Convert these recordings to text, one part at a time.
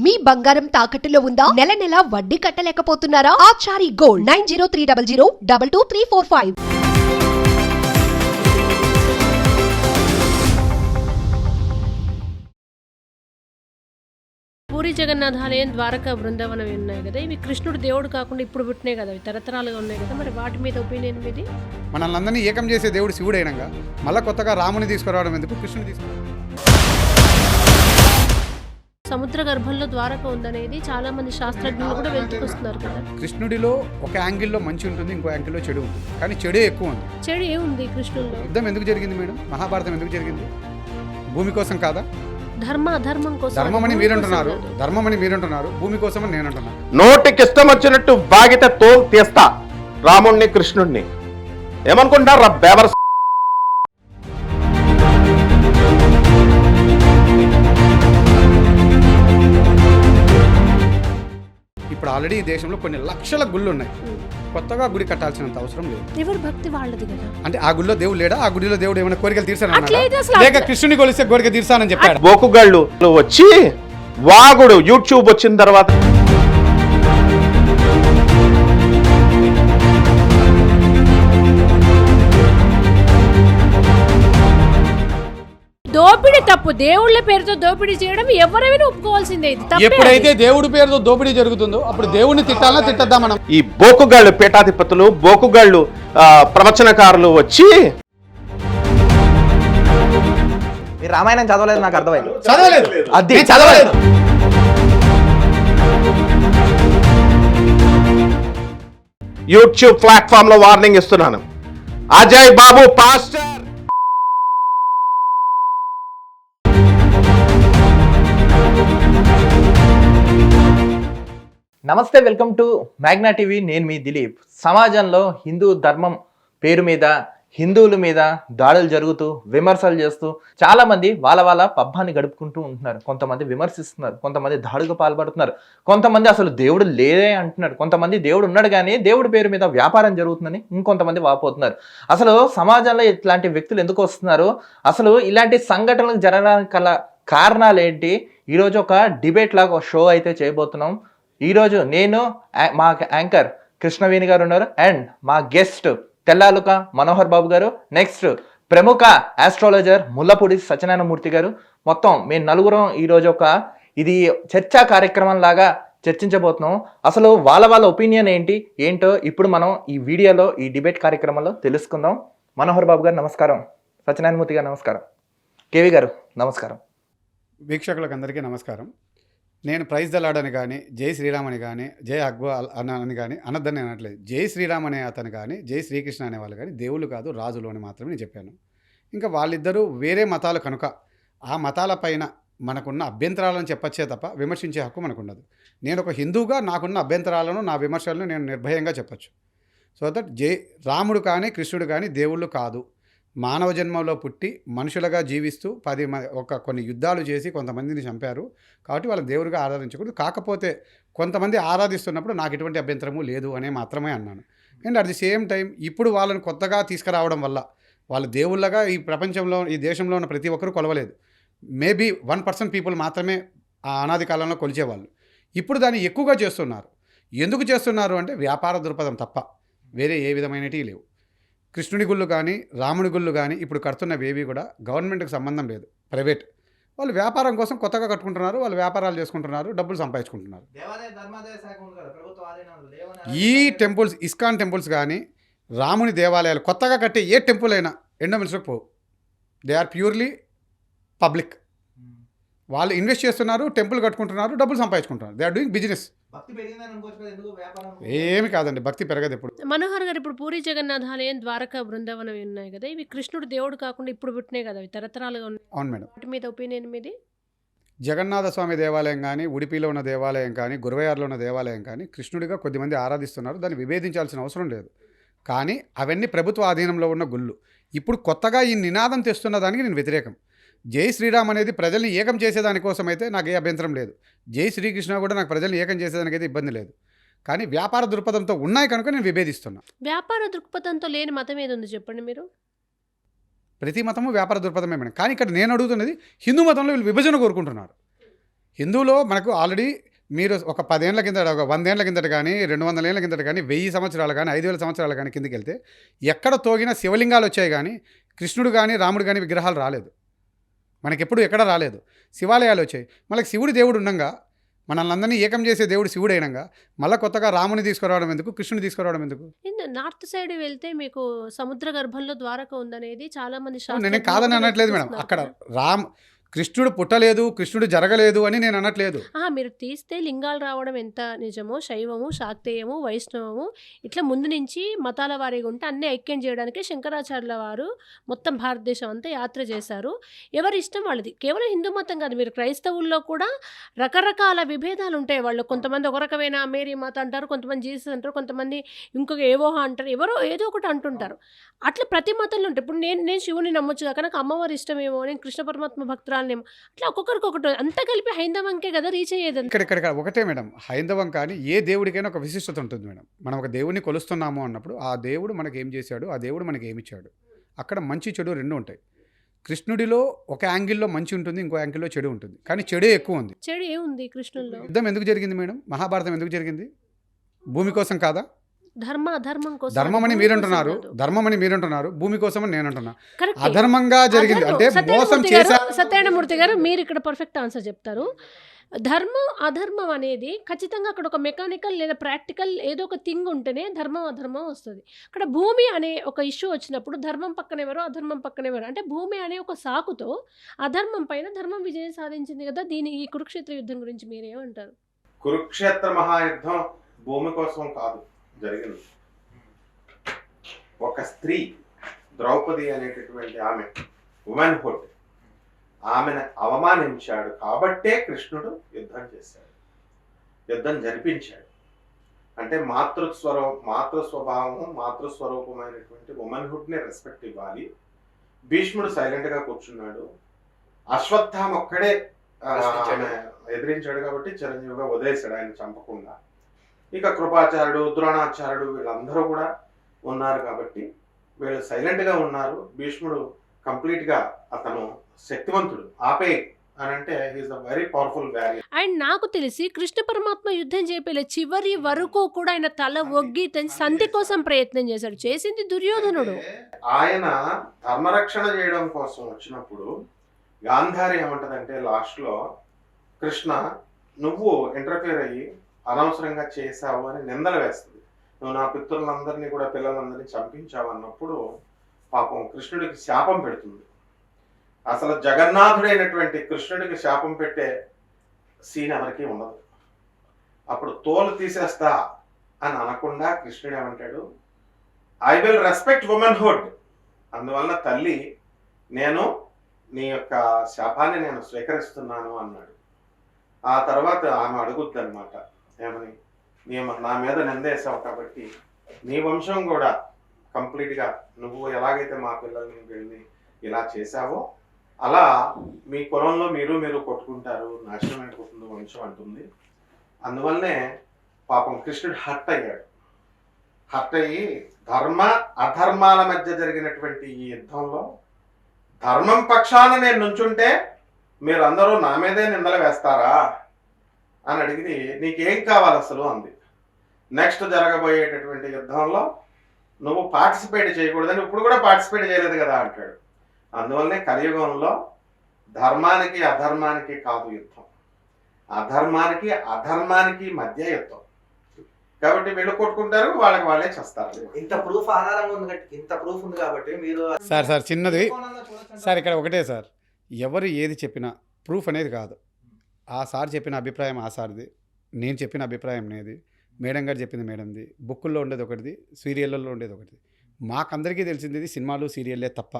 మీ బంగారం తాకట్టులో ఉందా? నెల నెల వడ్డీ కట్టలేకపోతున్నారా? ఆచారి గోల్డ్ 9030022345. పూరి జగన్నాథ ఆలయం, ద్వారకా బృందావనం ఉన్నాయి కదా, ఇవి కృష్ణుడు దేవుడు కాకుండా ఇప్పుడు పుట్టినాయి కదా, అవి తరతరాలుగా ఉన్నాయి కదా, మరి వాటి మీద ఒపీనియన్ మీది? మనల్ని అందరినీ ఏకం చేసే దేవుడు శివుడు అయినాక మళ్ళీ కొత్తగా రాముని తీసుకురావడం ఎందుకు, కృష్ణుని తీసుకురావడం? సముద్ర గర్భంలో ద్వారక ఉందనేది చాలా మంది శాస్త్రజ్ఞులు కూడా వెళ్తుకొస్తున్నారు కదా. కృష్ణుడిలో ఒక యాంగిల్లో మంచి ఉంటుంది, ఇంకో యాంగిల్లో చెడు ఉంటుంది, కానీ చెడే ఎక్కువ ఉంది. చెడు ఏముంది కృష్ణుల్లో? యుద్ధం ఎందుకు జరిగింది మేడం? మహాభారతం ఎందుకు జరిగింది? భూమి కోసం కాదా? ధర్మ అధర్మం కోసం. ధర్మమని మీరంటున్నారు, భూమి కోసం అని నేను అంటున్నాను. నోటికి ఇష్టం వచ్చినట్టు బాగితే తోలు తీస్తా రాముణ్ణి కృష్ణుడిని. ఏమనుకుంటారా బేవర్? ఇప్పుడు ఆల్రెడీ ఈ దేశంలో కొన్ని లక్షల గుళ్ళు ఉన్నాయి, కొత్తగా గుడి కట్టాల్సినంత అవసరం లేదు. ఎవరి భక్తి వాళ్ళది కదా. అంటే ఆ గుడిలో దేవుడు లేడా? ఆ గుడిలో దేవుడు ఏమైనా కోరికలు తీర్చాను అట్లయితే అసలు లేక కృష్ణుని కొలిస్తే కోరిక తీర్చానని చెప్పాడు. బోకుగాళ్ళు వచ్చి వాగుడు యూట్యూబ్ వచ్చిన తర్వాత దోపిడీ తప్పు. దేవుళ్ళ పేరుతో దోపిడీ చేయడం ఎవరైనా ఒప్పుకోవాల్సిందే. ఎప్పుడైతే దేవుడి పేరుతో దోపిడీ జరుగుతుందో అప్పుడు దేవుడిని తిట్టాలా తిట్టద్దా మనం? ఈ బోకుగాళ్ళు పీఠాధిపతులు, బోకుగాళ్ళు ప్రవచనకారులు వచ్చి రామాయణం చదవలేదు, నాకు అర్థమైంది. అది చదవలేదు. యూట్యూబ్ ప్లాట్ఫామ్ లో వార్నింగ్ ఇస్తున్నాను. అజయ్ బాబు పాస్టర్ నమస్తే, వెల్కమ్ టు మ్యాగ్నా టీవీ. నేను మీ దిలీప్. సమాజంలో హిందూ ధర్మం పేరు మీద హిందువుల మీద దాడులు జరుగుతూ విమర్శలు చేస్తూ చాలా మంది వాళ్ళ పబ్బాన్ని గడుపుకుంటూ ఉంటున్నారు. కొంతమంది విమర్శిస్తున్నారు, కొంతమంది దాడుగా పాల్పడుతున్నారు, కొంతమంది అసలు దేవుడు లేదే అంటున్నారు, కొంతమంది దేవుడు ఉన్నాడు కానీ దేవుడి పేరు మీద వ్యాపారం జరుగుతుందని ఇంకొంతమంది వాపోతున్నారు. అసలు సమాజంలో ఇట్లాంటి వ్యక్తులు ఎందుకు వస్తున్నారు, అసలు ఇలాంటి సంఘటనలు జరగడానికి గల కారణాలు ఏంటి? ఈరోజు ఒక డిబేట్ లాగా ఒక షో అయితే చేయబోతున్నాం. ఈరోజు నేను, మా యాంకర్ కృష్ణవేణి గారు ఉన్నారు, అండ్ మా గెస్ట్ తెల్లాలుక మనోహర్ బాబు గారు, నెక్స్ట్ ప్రముఖ ఆస్ట్రాలజర్ ముల్లపూడి సత్యనారాయణమూర్తి గారు. మొత్తం మేము నలుగురం ఈరోజు ఒక ఇది చర్చా కార్యక్రమం లాగా చర్చించబోతున్నాం. అసలు వాళ్ళ ఒపీనియన్ ఏంటో ఇప్పుడు మనం ఈ వీడియోలో, ఈ డిబేట్ కార్యక్రమంలో తెలుసుకుందాం. మనోహర్ బాబు గారు నమస్కారం, సత్యనారాయణమూర్తి గారు నమస్కారం, కేవి గారు నమస్కారం. వీక్షకులకు అందరికీ నమస్కారం. నేను ప్రైజ్ దలాడని కానీ, జై శ్రీరామ్ అని కానీ, జై అక్బర్ అని కానీ అనద్దని అనట్లేదు. జై శ్రీరామ్ అనే అతను కానీ, జై శ్రీకృష్ణ అనే వాళ్ళు కానీ దేవుళ్ళు కాదు, రాజులు అని మాత్రమే నేను చెప్పాను. ఇంకా వాళ్ళిద్దరూ వేరే మతాలు కనుక ఆ మతాల పైన మనకున్న అభ్యంతరాలను చెప్పచ్చే తప్ప విమర్శించే హక్కు మనకున్నది. నేను ఒక హిందూగా నాకున్న అభ్యంతరాలను, నా విమర్శలను నేను నిర్భయంగా చెప్పచ్చు. సో దట్ రాముడు కానీ కృష్ణుడు కానీ దేవుళ్ళు కాదు. మానవ జన్మలో పుట్టి మనుషులుగా జీవిస్తూ కొన్ని యుద్ధాలు చేసి కొంతమందిని చంపారు కాబట్టి వాళ్ళని దేవుడిగా ఆరాధించకూడదు. కాకపోతే కొంతమంది ఆరాధిస్తున్నప్పుడు నాకు ఎటువంటి అభ్యంతరము లేదు అనే మాత్రమే అన్నాను. And at the same time ఇప్పుడు వాళ్ళని కొత్తగా తీసుకురావడం వల్ల వాళ్ళ దేవుళ్ళగా ఈ ప్రపంచంలో, ఈ దేశంలో ఉన్న ప్రతి ఒక్కరూ కొలవలేదు. మేబీ 1% పీపుల్ మాత్రమే ఆ అనాది కాలంలో కొలిచేవాళ్ళు. ఇప్పుడు దాన్ని ఎక్కువగా చేస్తున్నారు. ఎందుకు చేస్తున్నారు అంటే వ్యాపార దృక్పథం తప్ప వేరే ఏ విధమైనవి లేవు. కృష్ణుడి గుళ్ళు కానీ, రాముడి గుళ్ళు కానీ ఇప్పుడు కడుతున్నవేవి కూడా గవర్నమెంట్కి సంబంధం లేదు, ప్రైవేట్. వాళ్ళు వ్యాపారం కోసం కొత్తగా కట్టుకుంటున్నారు, వాళ్ళు వ్యాపారాలు చేసుకుంటున్నారు, డబ్బులు సంపాదించుకుంటున్నారు. ఈ టెంపుల్స్, ఇస్కాన్ టెంపుల్స్ కానీ, రాముని దేవాలయాలు కొత్తగా కట్టే ఏ టెంపుల్ అయినా ఎండోమెంట్స్లోకి పోవు. They are purely public. వాళ్ళు ఇన్వెస్ట్ చేస్తున్నారు, టెంపుల్ కట్టుకుంటున్నారు, డబ్బులు సంపాదించుకుంటున్నారు. They are doing business. ఏమి కాదండి, భక్తి పెరగదు ఎప్పుడు. మనోహర్ గారు, ఇప్పుడు పూరి జగన్నాథ ఆలయం, ద్వారకా బృందావనం ఉన్నాయి కదా, ఇవి కృష్ణుడు దేవుడు కాకుండా ఇప్పుడు పుట్టినాయి కదా, అవి తరతరాలుగా ఉన్నాయి. అవును మేడం. వాటి మీద ఒపీనియన్ మీది? జగన్నాథ స్వామి దేవాలయం కానీ, ఉడిపిలో ఉన్న దేవాలయం కానీ, గురువయార్లో ఉన్న దేవాలయం కానీ కృష్ణుడిగా కొద్దిమంది ఆరాధిస్తున్నారు. దాన్ని విభేదించాల్సిన అవసరం లేదు. కానీ అవన్నీ ప్రభుత్వ ఆధీనంలో ఉన్న గుళ్ళు. ఇప్పుడు కొత్తగా ఈ నినాదం తెస్తున్న దానికి నేను వ్యతిరేకం. జై శ్రీరామ్ అనేది ప్రజల్ని ఏకం చేసేదానికోసం అయితే నాకు ఏ అభ్యంతరం లేదు. జై శ్రీకృష్ణ కూడా నాకు ప్రజల్ని ఏకం చేసేదానికైతే ఇబ్బంది లేదు. కానీ వ్యాపార దృక్పథంతో ఉన్నాయి కనుక నేను విభేదిస్తున్నా. వ్యాపార దృక్పథంతో లేని మతం ఏది ఉంది చెప్పండి మీరు? ప్రతి మతము వ్యాపార దృక్పథమే మేడం. కానీ ఇక్కడ నేను అడుగుతున్నది, హిందూ మతంలో వీళ్ళు విభజన కోరుకుంటున్నారు. హిందువులో మనకు ఆల్రెడీ మీరు ఒక 10 ఏళ్ల కిందట, ఒక 100 ఏళ్ల కిందట కానీ, 200 ఏళ్ల కిందట కానీ, 1000 సంవత్సరాలు కానీ, 5000 సంవత్సరాలు కానీ కిందకి వెళ్తే ఎక్కడ తోగిన శివలింగాలు వచ్చాయి కానీ కృష్ణుడు కానీ రాముడు కానీ విగ్రహాలు రాలేదు. మనకెప్పుడు ఎక్కడ రాలేదు. శివాలయాలు వచ్చాయి. మనకి శివుడు దేవుడు ఉండంగా, మనల్ని అందరినీ ఏకం చేసే దేవుడు శివుడు అయినంగా మళ్ళీ కొత్తగా రాముని తీసుకురావడం ఎందుకు, కృష్ణుని తీసుకురావడం ఎందుకు? నార్త్ సైడ్ వెళ్తే మీకు సముద్ర గర్భంలో ద్వారక ఉందనేది చాలా మంది నేను శాస్త్రజ్ఞులు కాదని అనట్లేదు మేడం. చూస్తున్నారు అక్కడ కదా. కృష్ణుడు పుట్టలేదు, కృష్ణుడు జరగలేదు అని నేను అనట్లేదు. మీరు తీస్తే లింగాలు రావడం ఎంత నిజమో, శైవము, శాక్తేయము, వైష్ణవము ఇట్లా ముందు నుంచి మతాల వారీగా ఉంటే అన్నీ ఐక్యం చేయడానికి శంకరాచార్యుల వారు మొత్తం భారతదేశం అంతా యాత్ర చేశారు. ఎవరి ఇష్టం వాళ్ళది. కేవలం హిందూ మతం కాదు, మీరు క్రైస్తవుల్లో కూడా రకరకాల విభేదాలు ఉంటాయి. వాళ్ళు కొంతమంది ఒక రకమైన మేరీ మాత అంటారు, కొంతమంది జీసస్ అంటారు, కొంతమంది ఇంకొక ఏవోహ అంటారు, ఎవరో ఏదో ఒకటి అంటుంటారు. అట్లా ప్రతి మతంలో ఉంటాయి. ఇప్పుడు నేను శివుని నమ్మొచ్చు కాక నాకు అమ్మవారి ఇష్టమేమో, నేను కృష్ణ పరమాత్మ భక్తురాలనేమో, అట్లా ఒక్కొక్కరికి ఒకటి అంతా కలిపి హైందవంకే కదా రీచ్ అయ్యేది. ఇక్కడ ఒకటే మేడం, హైందవం కానీ ఏ దేవుడికైనా ఒక విశిష్టత ఉంటుంది మేడం. మనం ఒక దేవుడిని కొలుస్తున్నాము అన్నప్పుడు ఆ దేవుడు మనకి ఏం చేశాడు, ఆ దేవుడు మనకి ఏమి ఇచ్చాడు, అక్కడ మంచి చెడు రెండు ఉంటాయి. కృష్ణుడిలో ఒక యాంగిల్లో మంచి ఉంటుంది, ఇంకో యాంగిల్లో చెడు ఉంటుంది. కానీ చెడే ఎక్కువ ఉంది. చెడు ఏముంది కృష్ణుల్లో? యుద్ధం ఎందుకు జరిగింది మేడం? మహాభారతం ఎందుకు జరిగింది? భూమి కోసం కాదా? అధర్మం కోసం. ధర్మమని మీరంటున్నారు, భూమి కోసం అని నేను అంటున్నా. అధర్మంగా జరిగింది అంటే మోసం చేశారు. సత్యనారాయణమూర్తి గారు మీరు ఇక్కడ పర్ఫెక్ట్ ఆన్సర్ చెప్తారు. ధర్మం అధర్మం అనేది ఖచ్చితంగా అక్కడ ఒక మెకానికల్ లేదా ప్రాక్టికల్ ఏదో ఒక థింగ్ ఉంటేనే ధర్మం అధర్మం వస్తుంది. అక్కడ భూమి అనే ఒక ఇష్యూ వచ్చినప్పుడు ధర్మం పక్కనెవరో అధర్మం పక్కనెవరో, అంటే భూమి అనే ఒక సాకుతో అధర్మం పైన ధర్మం విజయం సాధించింది కదా. ఈ కురుక్షేత్ర యుద్ధం గురించి మీరేమంటారు? కురుక్షేత్ర మహాయుద్ధం భూమి కోసం కాదు జరిగింది. ఒక స్త్రీ ద్రౌపది అనేటటువంటి ఆమె ఉమెన్హుడ్, ఆమెను అవమానించాడు కాబట్టే కృష్ణుడు యుద్ధం చేశాడు, యుద్ధం జరిపించాడు. అంటే మాతృస్వభావము, మాతృస్వరూపమైనటువంటి ఉమెన్హుడ్ని రెస్పెక్ట్ ఇవ్వాలి. భీష్ముడు సైలెంట్గా కూర్చున్నాడు. అశ్వత్థామ ఒక్కడే ఎదిరించాడు కాబట్టి చిరంజీవిగా వదిలేశాడు ఆయన చంపకుండా. ఇక కృపాచార్యుడు, ద్రోణాచార్యుడు వీళ్ళందరూ కూడా ఉన్నారు కాబట్టి వీళ్ళు సైలెంట్గా ఉన్నారు. భీష్ముడు కంప్లీట్గా అతను శక్తివంతుడు, ఆపే అని అంటే he's a very powerful warrior. And నాకు తెలిసి కృష్ణ పరమాత్మ యుద్ధం చేయలే, చివరి వరకు కూడా ఆయన తల ఒగ్గి సంధి కోసం ప్రయత్నం చేశాడు. చేసింది దుర్యోధనుడు. ఆయన ధర్మరక్షణ చేయడం కోసం వచ్చినప్పుడు గాంధారి ఏమంటదంటే లాస్ట్లో, కృష్ణ నువ్వు ఇంటర్ఫియర్ అయ్యి అనవసరంగా చేశావు అని నిందలు వేస్తుంది. నువ్వు నా పితృలందరినీ కూడా పిల్లలందరినీ చంపించావు అన్నప్పుడు పాపం కృష్ణుడికి శాపం పెడుతుంది. అసలు జగన్నాథుడైనటువంటి కృష్ణుడికి శాపం పెట్టే సీన్ ఎవరికి ఉండదు. అప్పుడు తోలు తీసేస్తా అని అనకుండా కృష్ణుడు ఏమంటాడు, ఐ విల్ రెస్పెక్ట్ ఉమెన్హుడ్. అందువలన తల్లి నేను నీ యొక్క శాపాన్ని నేను స్వీకరిస్తున్నాను అన్నాడు. ఆ తర్వాత ఆమె అడుగుద్ది అనమాట, ఏమని, నా మీద నిందేసావు కాబట్టి నీ వంశం కూడా కంప్లీట్గా నువ్వు ఎలాగైతే మా పిల్లల్ని వెళ్ళి ఇలా చేశావో అలా మీ కులంలో మీరు కొట్టుకుంటారు, నాశనం అయిపోతుంది వంశం అంటుంది. అందువల్లనే పాపం కృష్ణుడు హర్ట్ అయ్యాడు. హర్ట్ అయ్యి ధర్మ అధర్మాల మధ్య జరిగినటువంటి ఈ యుద్ధంలో ధర్మం పక్షాన నేను నుంచుంటే మీరందరూ నా మీదే నిందలు వేస్తారా అని అడిగి, నీకేం కావాలి అసలు అంది. నెక్స్ట్ జరగబోయేటటువంటి యుద్ధంలో నువ్వు పార్టిసిపేట్ చేయకూడదని, ఇప్పుడు కూడా పార్టిసిపేట్ చేయలేదు కదా అంటాడు. అందువల్లనే కలియుగంలో ధర్మానికి అధర్మానికి కాదు యుద్ధం, అధర్మానికి అధర్మానికి మధ్య యుద్ధం. కాబట్టి వీళ్ళు కొట్టుకుంటారు, వాళ్ళే చేస్తారు. ఇంత ప్రూఫ్ ఆధారంగా ఉంది, ఇంత ప్రూఫ్ ఉంది కాబట్టి మీరు సార్ చిన్నది సార్, ఇక్కడ ఒకటే సార్, ఎవరు ఏది చెప్పినా ప్రూఫ్ అనేది కాదు. ఆ సార్ చెప్పిన అభిప్రాయం ఆ సార్ది, నేను చెప్పిన అభిప్రాయం నేది, మేడం గారు చెప్పింది మేడంది, బుక్కుల్లో ఉండేది ఒకటిది, సీరియళ్ళల్లో ఉండేది ఒకటిది. మాకందరికీ తెలిసింది ఇది సినిమాలు సీరియల్లే తప్ప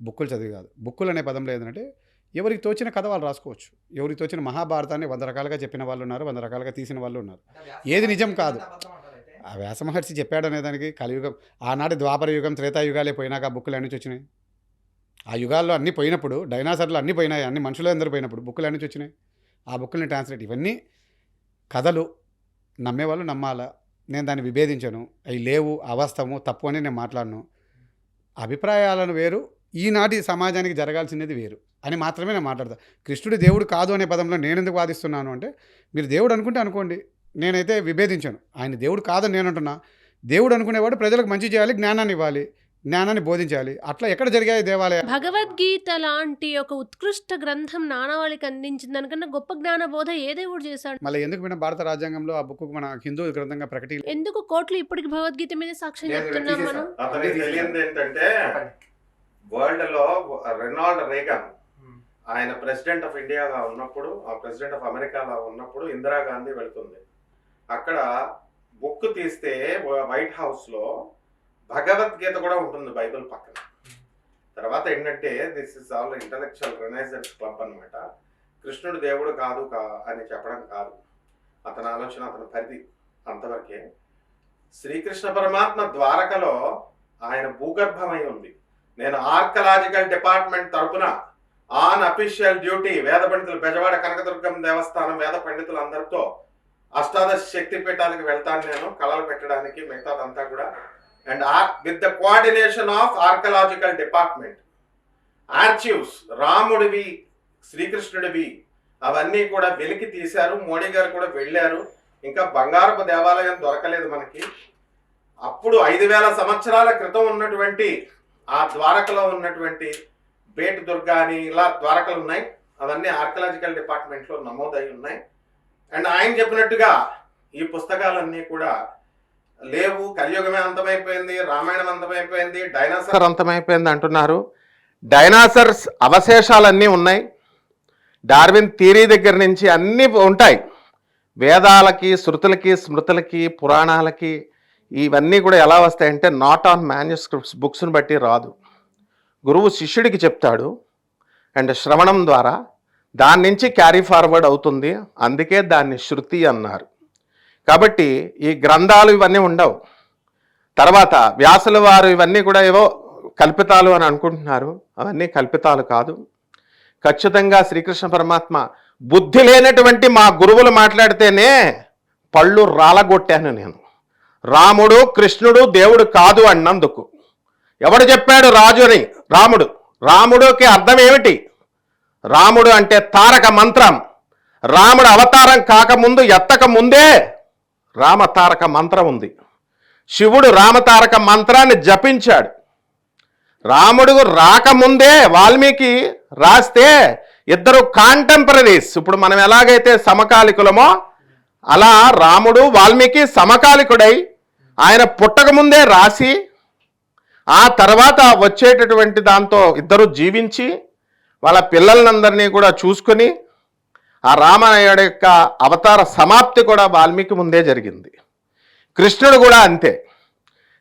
బుక్కులు చదివి కాదు. బుక్కులు అనే పదంలో ఏంటంటే ఎవరికి తోచిన కథ వాళ్ళు రాసుకోవచ్చు. ఎవరికి తోచిన మహాభారతాన్ని 100 రకాలుగా చెప్పిన వాళ్ళు ఉన్నారు, 100 రకాలుగా తీసిన వాళ్ళు ఉన్నారు. ఏది నిజం కాదు. ఆ వ్యాస మహర్షి చెప్పాడు అనేదానికి కలియుగం, ఆనాటి ద్వాపర యుగం, త్రేతాయుగాలే పోయినాక ఆ బుక్కులు అన్నీ వచ్చినాయి. ఆ యుగాల్లో అన్నీ పోయినప్పుడు, డైనాసర్లు అన్నీ పోయినాయి, అన్ని మనుషులు అందరూ పోయినప్పుడు బుక్కులు అన్నీ వచ్చినాయి. ఆ బుక్కుల్ని ట్రాన్స్లేట్, ఇవన్నీ కథలు, నమ్మేవాళ్ళు నమ్మాలా. నేను దాన్ని విభేదించను, అవి లేవు, అవాస్తవము, తప్పు అని నేను మాట్లాడను. అభిప్రాయాలను వేరు, ఈనాటి సమాజానికి జరగాల్సినది వేరు. అని మాత్రమే నేను మాట్లాడతాను. కృష్ణుడు దేవుడు కాదు అనే పదంలో నేను ఎందుకు వాదిస్తున్నాను అంటే, మీరు దేవుడు అనుకుంటే అనుకోండి, నేనైతే విభేదించాను. ఆయన దేవుడు కాదని నేను అంటున్నా. దేవుడు అనుకునేవాడు ప్రజలకు మంచి చేయాలి, జ్ఞానాన్ని ఇవ్వాలి, జ్ఞానాన్ని బోధించాలి. అట్లా ఎక్కడ జరిగాయి దేవాలయాలు? భగవద్గీత లాంటి ఒక ఉత్కృష్ట గ్రంథం నానవాళికి అందించిన దానికన్నా గొప్ప జ్ఞాన బోధ ఏ దేవుడు చేశాడు? మళ్ళీ ఎందుకు మన భారత రాజ్యాంగంలో ఆ బుక్ మన హిందూ గ్రంథంగా ప్రకటి ఎందుకు కోర్టులు ఇప్పటికి భగవద్గీత మీద సాక్ష్యం చెప్తున్నాం మనం? అతనికి తెలియంది ఏంటంటే, వరల్డ్ లో రెనాల్డ్ రేగన్ ఆయన ప్రెసిడెంట్ ఆఫ్ ఇండియాగా ఉన్నప్పుడు, ఆ ప్రెసిడెంట్ ఆఫ్ అమెరికాలో ఉన్నప్పుడు ఇందిరాగాంధీ వెళుతుంది. అక్కడ బుక్ తీస్తే వైట్ హౌస్ లో భగవద్గీత కూడా ఉంటుంది బైబిల్ పక్కన. తర్వాత ఏంటంటే, this is all intellectual renaissance club అనమాట. కృష్ణుడు దేవుడు కాదు అని చెప్పడం కాదు, అతని ఆలోచన, అతని పరిధి అంతవరకే. శ్రీకృష్ణ పరమాత్మ ద్వారకలో ఆయన భూగర్భమై ఉంది. నేను ఆర్కలాజికల్ డిపార్ట్మెంట్ తరపున ఆన్ అఫీషియల్ డ్యూటీ వేద పండితులు, బెజవాడ కనకదుర్గం దేవస్థానం వేద పండితులు అందరితో అష్టాదశ శక్తి పీఠాలకు వెళ్తాను నేను, కళలు పెట్టడానికి, మిగతాదంతా కూడా. And with the coordination of archaeological department, archives, రాముడివి, శ్రీకృష్ణుడివి అవన్నీ కూడా వెలికి తీశారు. మోడీ గారు కూడా వెళ్ళారు. ఇంకా బంగారపు దేవాలయం దొరకలేదు మనకి. అప్పుడు 5000 సంవత్సరాల క్రితం ఉన్నటువంటి ఆ ద్వారకలో ఉన్నటువంటి బేట్ దుర్గా అని ఇలా ద్వారకలు ఉన్నాయి. అవన్నీ ఆర్కలాజికల్ డిపార్ట్మెంట్లో నమోదై ఉన్నాయి. అండ్ ఆయన చెప్పినట్టుగా ఈ పుస్తకాలన్నీ కూడా లేవు. కలియుగమే అంతమైపోయింది, రామాయణం అంతమైపోయింది, డైనాసర్ అంతమైపోయింది అంటున్నారు. డైనాసర్స్ అవశేషాలన్నీ ఉన్నాయి. డార్విన్ థియరీ దగ్గర నుంచి అన్నీ ఉంటాయి. వేదాలకి, శృతులకి, స్మృతులకి, పురాణాలకి ఇవన్నీ కూడా ఎలా వస్తాయంటే నాట్ ఆన్ మాన్యుస్క్రిప్ట్స్, బుక్స్ని బట్టి రాదు. గురువు శిష్యుడికి చెప్తాడు అండ్ శ్రవణం ద్వారా దాని నుంచి క్యారీ ఫార్వర్డ్ అవుతుంది. అందుకే దాన్ని శృతి అన్నారు. కాబట్టి ఈ గ్రంథాలు ఇవన్నీ ఉండవు. తర్వాత వ్యాసుల వారు ఇవన్నీ కూడా ఏవో కల్పితాలు అని అనుకుంటున్నారు. అవన్నీ కల్పితాలు కాదు. ఖచ్చితంగా శ్రీకృష్ణ పరమాత్మ బుద్ధి లేనటువంటి మా గురువులు మాట్లాడితేనే పళ్ళు రాలగొట్టాను నేను. రాముడు కృష్ణుడు దేవుడు కాదు అన్నందుకు ఎవడు చెప్పాడు రాజు అని? రాముడు. రాముడికి అర్థం ఏమిటి? రాముడు అంటే తారక మంత్రం. రాముడు అవతారం కాకముందు, ఎత్తక ముందే రామ తారక మంత్రం ఉంది. శివుడు రామతారక మంత్రాన్ని జపించాడు. రాముడు రాకముందే వాల్మీకి రాస్తే ఇద్దరు కాంటెంపరీస్. ఇప్పుడు మనం ఎలాగైతే సమకాలికులమో అలా రాముడు వాల్మీకి సమకాలికుడై ఆయన పుట్టకముందే రాసి ఆ తర్వాత వచ్చేటటువంటి దాంతో ఇద్దరు జీవించి వాళ్ళ పిల్లలందరినీ కూడా చూసుకొని ఆ రామాయణుడి యొక్క అవతార సమాప్తి కూడా వాల్మీకి ముందే జరిగింది. కృష్ణుడు కూడా అంతే.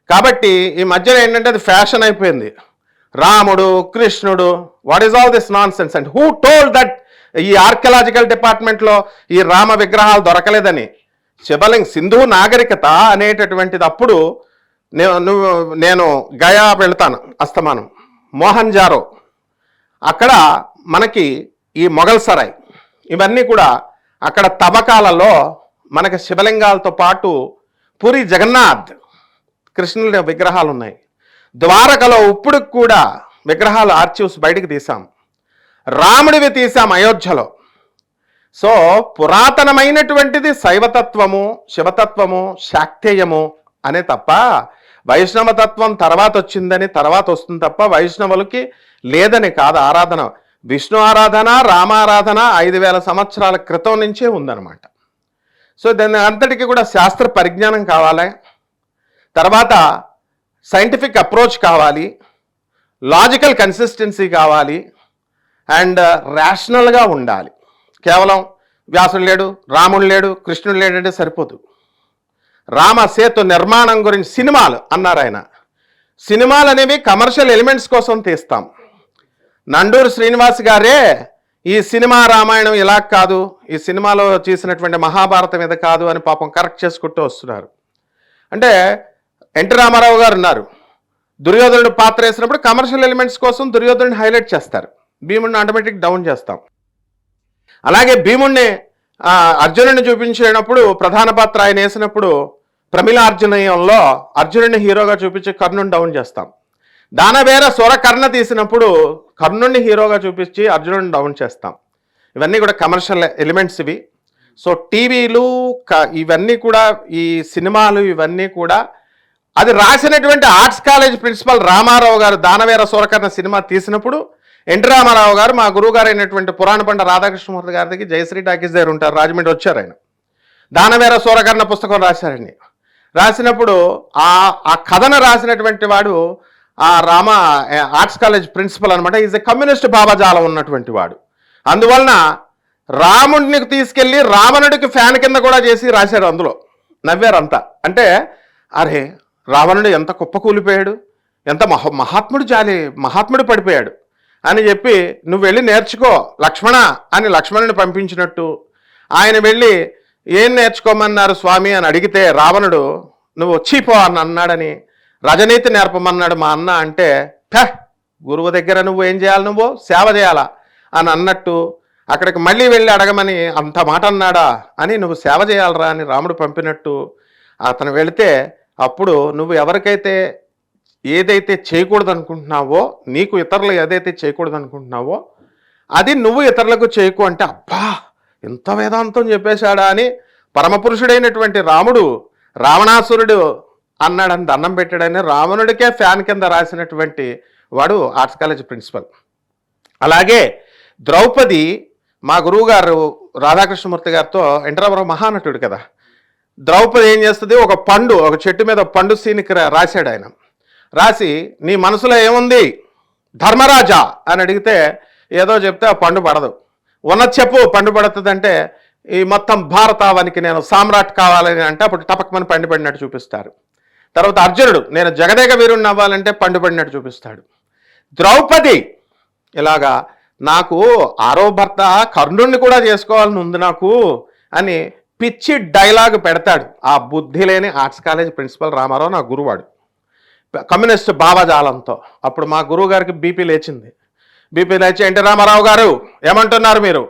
కాబట్టి ఈ మధ్యలో ఏంటంటే అది ఫ్యాషన్ అయిపోయింది. రాముడు కృష్ణుడు, what is all this non sense and who told that ఈ ఆర్కియలాజికల్ డిపార్ట్మెంట్లో ఈ రామ విగ్రహాలు దొరకలేదని? శివలింగ్ సింధు నాగరికత అనేటటువంటిది అప్పుడు నేను గయా వెళ్తాను అస్తమానం, మోహన్ జారో, అక్కడ మనకి ఈ మొఘల్ సరాయ్ ఇవన్నీ కూడా అక్కడ తవ్వకాలలో మనకి శివలింగాలతో పాటు పూరి జగన్నాథ్ కృష్ణుడి విగ్రహాలు ఉన్నాయి. ద్వారకలో ఇప్పుడు కూడా విగ్రహాలు ఆర్చివ్స్ బయటికి తీసాం. రాముడివి తీసాం అయోధ్యలో. సో పురాతనమైనటువంటిది శైవతత్వము, శివతత్వము, శాక్తేయము అనే తప్ప వైష్ణవతత్వం తర్వాత వచ్చిందని, తర్వాత వస్తుంది తప్ప వైష్ణవులకి లేదని కాదు ఆరాధన. విష్ణు ఆరాధన, రామారాధన 5000 సంవత్సరాల క్రితం నుంచే ఉందన్నమాట. సో దాని అంతటికీ కూడా శాస్త్ర పరిజ్ఞానం కావాలి, తర్వాత సైంటిఫిక్ అప్రోచ్ కావాలి, లాజికల్ కన్సిస్టెన్సీ కావాలి, అండ్ రేషనల్గా ఉండాలి. కేవలం వ్యాసుడు లేడు, రాముడు లేడు, కృష్ణుడు లేడంటే సరిపోదు. రామ సేతు నిర్మాణం గురించి సినిమాలు అన్నారు ఆయన. సినిమాలు అనేవి కమర్షియల్ ఎలిమెంట్స్ కోసం తీస్తాం. నండూరు శ్రీనివాస్ గారే ఈ సినిమా రామాయణం ఇలా కాదు, ఈ సినిమాలో చేసినటువంటి మహాభారతం మీద కాదు అని పాపం కరెక్ట్ చేసుకుంటూ వస్తున్నారు. అంటే ఎన్టీ రామారావు గారు ఉన్నారు, దుర్యోధనుడు పాత్ర వేసినప్పుడు కమర్షియల్ ఎలిమెంట్స్ కోసం దుర్యోధనుడిని హైలైట్ చేస్తారు, భీముడిని ఆటోమేటిక్ డౌన్ చేస్తాం. అలాగే భీముడిని అర్జునుడిని చూపించేటప్పుడు ప్రధాన పాత్ర ఆయన వేసినప్పుడు ప్రమిళార్జునీయంలో అర్జునుడిని హీరోగా చూపించి కర్ణుని డౌన్ చేస్తాం. దానవేర సురకర్ణ తీసినప్పుడు కర్ణుడిని హీరోగా చూపించి అర్జునుడిని డౌన్ చేస్తాం. ఇవన్నీ కూడా కమర్షియల్ ఎలిమెంట్స్ ఇవి. సో టీవీలు ఇవన్నీ కూడా, ఈ సినిమాలు ఇవన్నీ కూడా, అది రాసినటువంటి ఆర్ట్స్ కాలేజ్ ప్రిన్సిపల్ రామారావు గారు దానవేర సూరకర్ణ సినిమా తీసినప్పుడు ఎన్టీ రామారావు గారు మా గురువు గారు అయినటువంటి పురాణ పండ రాధాకృష్ణమూర్తి గారి దగ్గర జయశ్రీ టాకీస్ దగ్గర ఉంటారు, రాజమండ్రి వచ్చారు. ఆయన దానవేర సూరకర్ణ పుస్తకం రాశారండి. రాసినప్పుడు ఆ కథను రాసినటువంటి వాడు ఆ ఆర్ట్స్ కాలేజ్ ప్రిన్సిపల్ అనమాట. ఈజ్ ఎ కమ్యూనిస్ట్ భావజాలం ఉన్నటువంటి వాడు. అందువలన రాముడిని తీసుకెళ్ళి రావణుడికి ఫ్యాన్ కింద కూడా చేసి రాశాడు. అందులో నవ్వారంతా. అంటే అరే రావణుడు ఎంత కుప్పకూలిపోయాడు, ఎంత మహాత్ముడు పడిపోయాడు అని చెప్పి నువ్వు వెళ్ళి నేర్చుకో లక్ష్మణ అని లక్ష్మణుని పంపించినట్టు, ఆయన వెళ్ళి ఏం నేర్చుకోమన్నారు స్వామి అని అడిగితే రావణుడు నువ్వు వచ్చిపో అని అన్నాడని, రజనీతి నేర్పమన్నాడు మా అన్న అంటే, గురువు దగ్గర నువ్వు ఏం చేయాలి, నువ్వు సేవ చేయాలా అని అన్నట్టు, అక్కడికి మళ్ళీ వెళ్ళి అడగమని అంత మాట అన్నాడా అని, నువ్వు సేవ చేయాలరా అని రాముడు పంపినట్టు అతను వెళితే, అప్పుడు నువ్వు ఎవరికైతే ఏదైతే చేయకూడదు అనుకుంటున్నావో, నీకు ఇతరులు ఏదైతే చేయకూడదు అనుకుంటున్నావో అది నువ్వు ఇతరులకు చేయకు అంటే, అబ్బా ఎంత వేదాంతం చెప్పేశాడా అని పరమపురుషుడైనటువంటి రాముడు రావణాసురుడు అన్నాడని దండం పెట్టాడని రావణుడికే ఫ్యాన్ కింద రాసినటువంటి వాడు ఆర్ట్స్ కాలేజ్ ప్రిన్సిపల్. అలాగే ద్రౌపది మా గురువు గారు రాధాకృష్ణమూర్తి గారితో, ఎన్టీ రామారావు మహానటుడు కదా, ద్రౌపది ఏం చేస్తుంది, ఒక చెట్టు మీద పండు సీనికి రాశాడు ఆయన. రాసి నీ మనసులో ఏముంది ధర్మరాజా అని అడిగితే ఏదో చెప్తే ఆ పండు పడదు. ఉన్నది చెప్పు పండు పడుతుంది అంటే, ఈ మొత్తం భారతావానికి నేను సామ్రాట్ కావాలని అంటే అప్పుడు టపక్మని పండిపడినట్టు చూపిస్తారు. తర్వాత అర్జునుడు నేను జగదేక వీరుణ్ణి అవ్వాలంటే పండుపడినట్టు చూపిస్తాడు. ద్రౌపది ఇలాగా నాకు ఆరో భర్త కర్ణుడిని కూడా చేసుకోవాలని ఉంది నాకు అని పిచ్చి డైలాగ్ పెడతాడు. ఆ బుద్ధి లేని ఆర్ట్స్ కాలేజ్ ప్రిన్సిపల్ రామారావు నా గురువాడు, కమ్యూనిస్ట్ భావజాలంతో. అప్పుడు మా గురువు గారికి బీపీ లేచింది. బీపీ లేచి, ఎన్టీ రామారావు గారు ఏమంటున్నారు మీరు,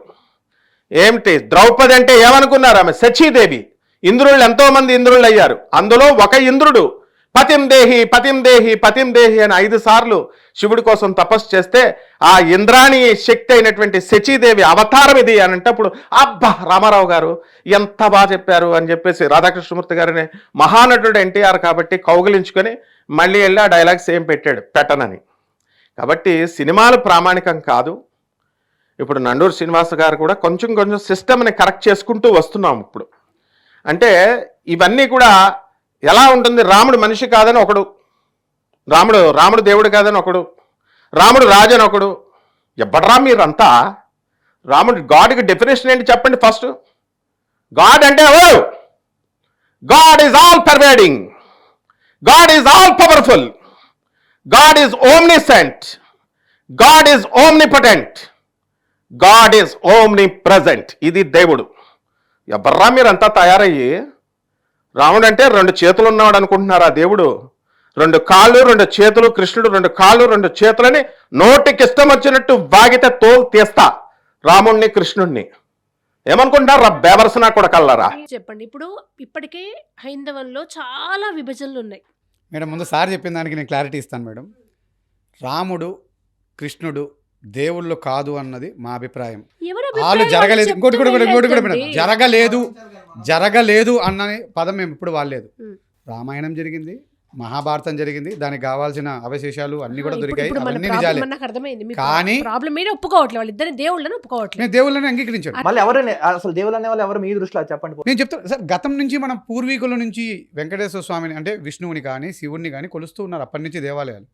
ఏమిటి ద్రౌపది అంటే ఏమనుకున్నారు, ఆమె సచీదేవి. ఇంద్రుళ్ళు ఎంతోమంది ఇంద్రుళ్ళు అయ్యారు, అందులో ఒక ఇంద్రుడు పతిం దేహి పతిం దేహి పతిం దేహి అని 5 సార్లు శివుడి కోసం తపస్సు చేస్తే ఆ ఇంద్రాణి శక్తి అయినటువంటి శచీదేవి అవతారం ఇది అని అంటే, అప్పుడు అబ్బా రామారావు గారు ఎంత బాగా చెప్పారు అని చెప్పేసి రాధాకృష్ణమూర్తి గారిని మహానటుడు ఎన్టీఆర్ కాబట్టి కౌగిలించుకొని మళ్ళీ వెళ్ళి ఆ డైలాగ్స్ ఏం పెట్టనని. కాబట్టి సినిమాలు ప్రామాణికం కాదు. ఇప్పుడు నండూరు శ్రీనివాస గారు కూడా కొంచెం సిస్టమ్ని కరెక్ట్ చేసుకుంటూ వస్తున్నాం ఇప్పుడు. అంటే ఇవన్నీ కూడా ఎలా ఉంటుంది, రాముడు మనిషి కాదని ఒకడు, రాముడు దేవుడు కాదని ఒకడు, రాముడు రాజు అని ఒకడు. ఎవ్వడరా మీరంతా, రాముడు గాడ్కి డెఫినేషన్ ఏంటి చెప్పండి ఫస్ట్. గాడ్ అంటే ఎవరు? God is all pervading, God is all powerful, God is ఓమ్నిసెంట్, God is ఓమ్నిపటెంట్, God is omni present. ఇది దేవుడు. ఎవర్రా మీరంతా తయారయ్యి, రాముడు అంటే 2 చేతులు ఉన్నవాడు అనుకుంటున్నారా దేవుడు? 2 కాళ్ళు 2 చేతులు, కృష్ణుడు 2 కాళ్ళు 2 చేతులని నోటికి ఇష్టం వచ్చినట్టు వాగితే తోలు తీస్తా రాముణ్ణి కృష్ణుణ్ణి. ఏమనుకుంటారా బేవర్సనా కూడా కల్లారా? చెప్పండి. ఇప్పుడు ఇప్పటికే హైందవంలో చాలా విభజనలు ఉన్నాయి మేడం. ముందు సార్ చెప్పిన దానికి నేను క్లారిటీ ఇస్తాను మేడం. రాముడు కృష్ణుడు దేవుళ్ళు కాదు అన్నది మా అభిప్రాయం. వాళ్ళు జరగలేదు, ఇంకోటి కూడా మేడం, జరగలేదు అన్న పదం మేము ఇప్పుడు వాడలేదు. రామాయణం జరిగింది, మహాభారతం జరిగింది, దానికి కావాల్సిన అవశేషాలు అన్ని కూడా దొరికాయి, అవన్నీ నిజాలే. కానీ దేవుళ్ళని అంగీకరించాడు. మళ్ళీ ఎవరు అసలు దేవుళ్ళు అనే వాళ్ళు ఎవరు మీ దృష్టిలో చెప్పండి. నేను చెప్తాను సార్, గతం నుంచి మనం పూర్వీకుల నుంచి వెంకటేశ్వర స్వామిని అంటే విష్ణువుని కానీ శివుణ్ణి కానీ కొలుస్తూ ఉన్నారు అప్పటి నుంచి దేవాలయాలు.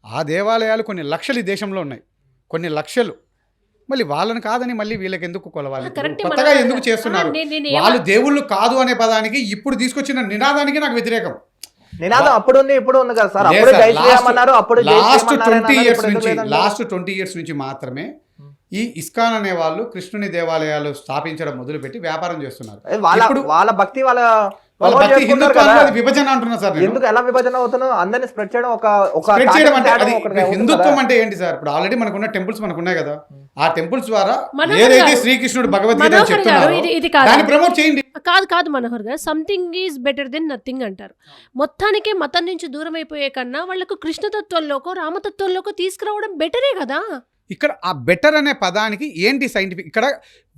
ఆ దేవాలయాలు కొన్ని లక్షలు ఈ దేశంలో ఉన్నాయి, కొన్ని లక్షలు. మళ్ళీ వాళ్ళని కాదని మళ్ళీ వీళ్ళకి ఎందుకు కొలవాలి, కొత్తగా ఎందుకు చేస్తున్నారు? వాళ్ళు దేవుళ్ళు కాదు అనే పదానికి ఇప్పుడు తీసుకొచ్చిన నినాదానికి నాకు వ్యతిరేకం. నినాదం అప్పుడు ఉంది, ఇప్పుడు ఉంది కదా సార్. లాస్ట్ 20 years నుంచి మాత్రమే ఈ ఇస్కాన్ అనే వాళ్ళు కృష్ణుని దేవాలయాలు స్థాపించడం మొదలుపెట్టి వ్యాపారం చేస్తున్నారు. వాళ్ళ భక్తి వాళ్ళ వాళ్ళ Promote భక్తి చేసుకుంటారు హిందుత్వాన్ని కదా. అది విభజన అంటున్నా సార్ నేను. ఎందుకు ఎలా విభజన అవుతున్నావు? అందరిని స్ప్రెడ్ చేయడం ఒక Spread చేయడం అంటే అది ఒకటి ఉంటుంది హిందుత్వం కదా. అంటే ఏంటి సార్? ఇప్పుడు ఆల్రెడీ మనకున్న టెంపుల్స్ మనకు ఉన్నాయి కదా, ఆ టెంపుల్స్ ద్వారా మనోహర్ ఏదైతే గారు, శ్రీకృష్ణుడు భగవద్గీత మనోహర్ గారు, చెప్తున్నారో ఇది కాదు. దాన్ని ప్రమోట్ చేయండి. కాదు మనోహర్ గారు, something is better than nothing అంటారు. మొత్తానికి మతం నుంచి దూరం అయిపోయే కన్నా వాళ్ళకు కృష్ణతత్వంలోకో రామతత్వంలోకో తీసుకురావడం బెటరే కదా. ఇక్కడ ఆ బెటర్ అనే పదానికి ఏంటి సైంటిఫిక్? ఇక్కడ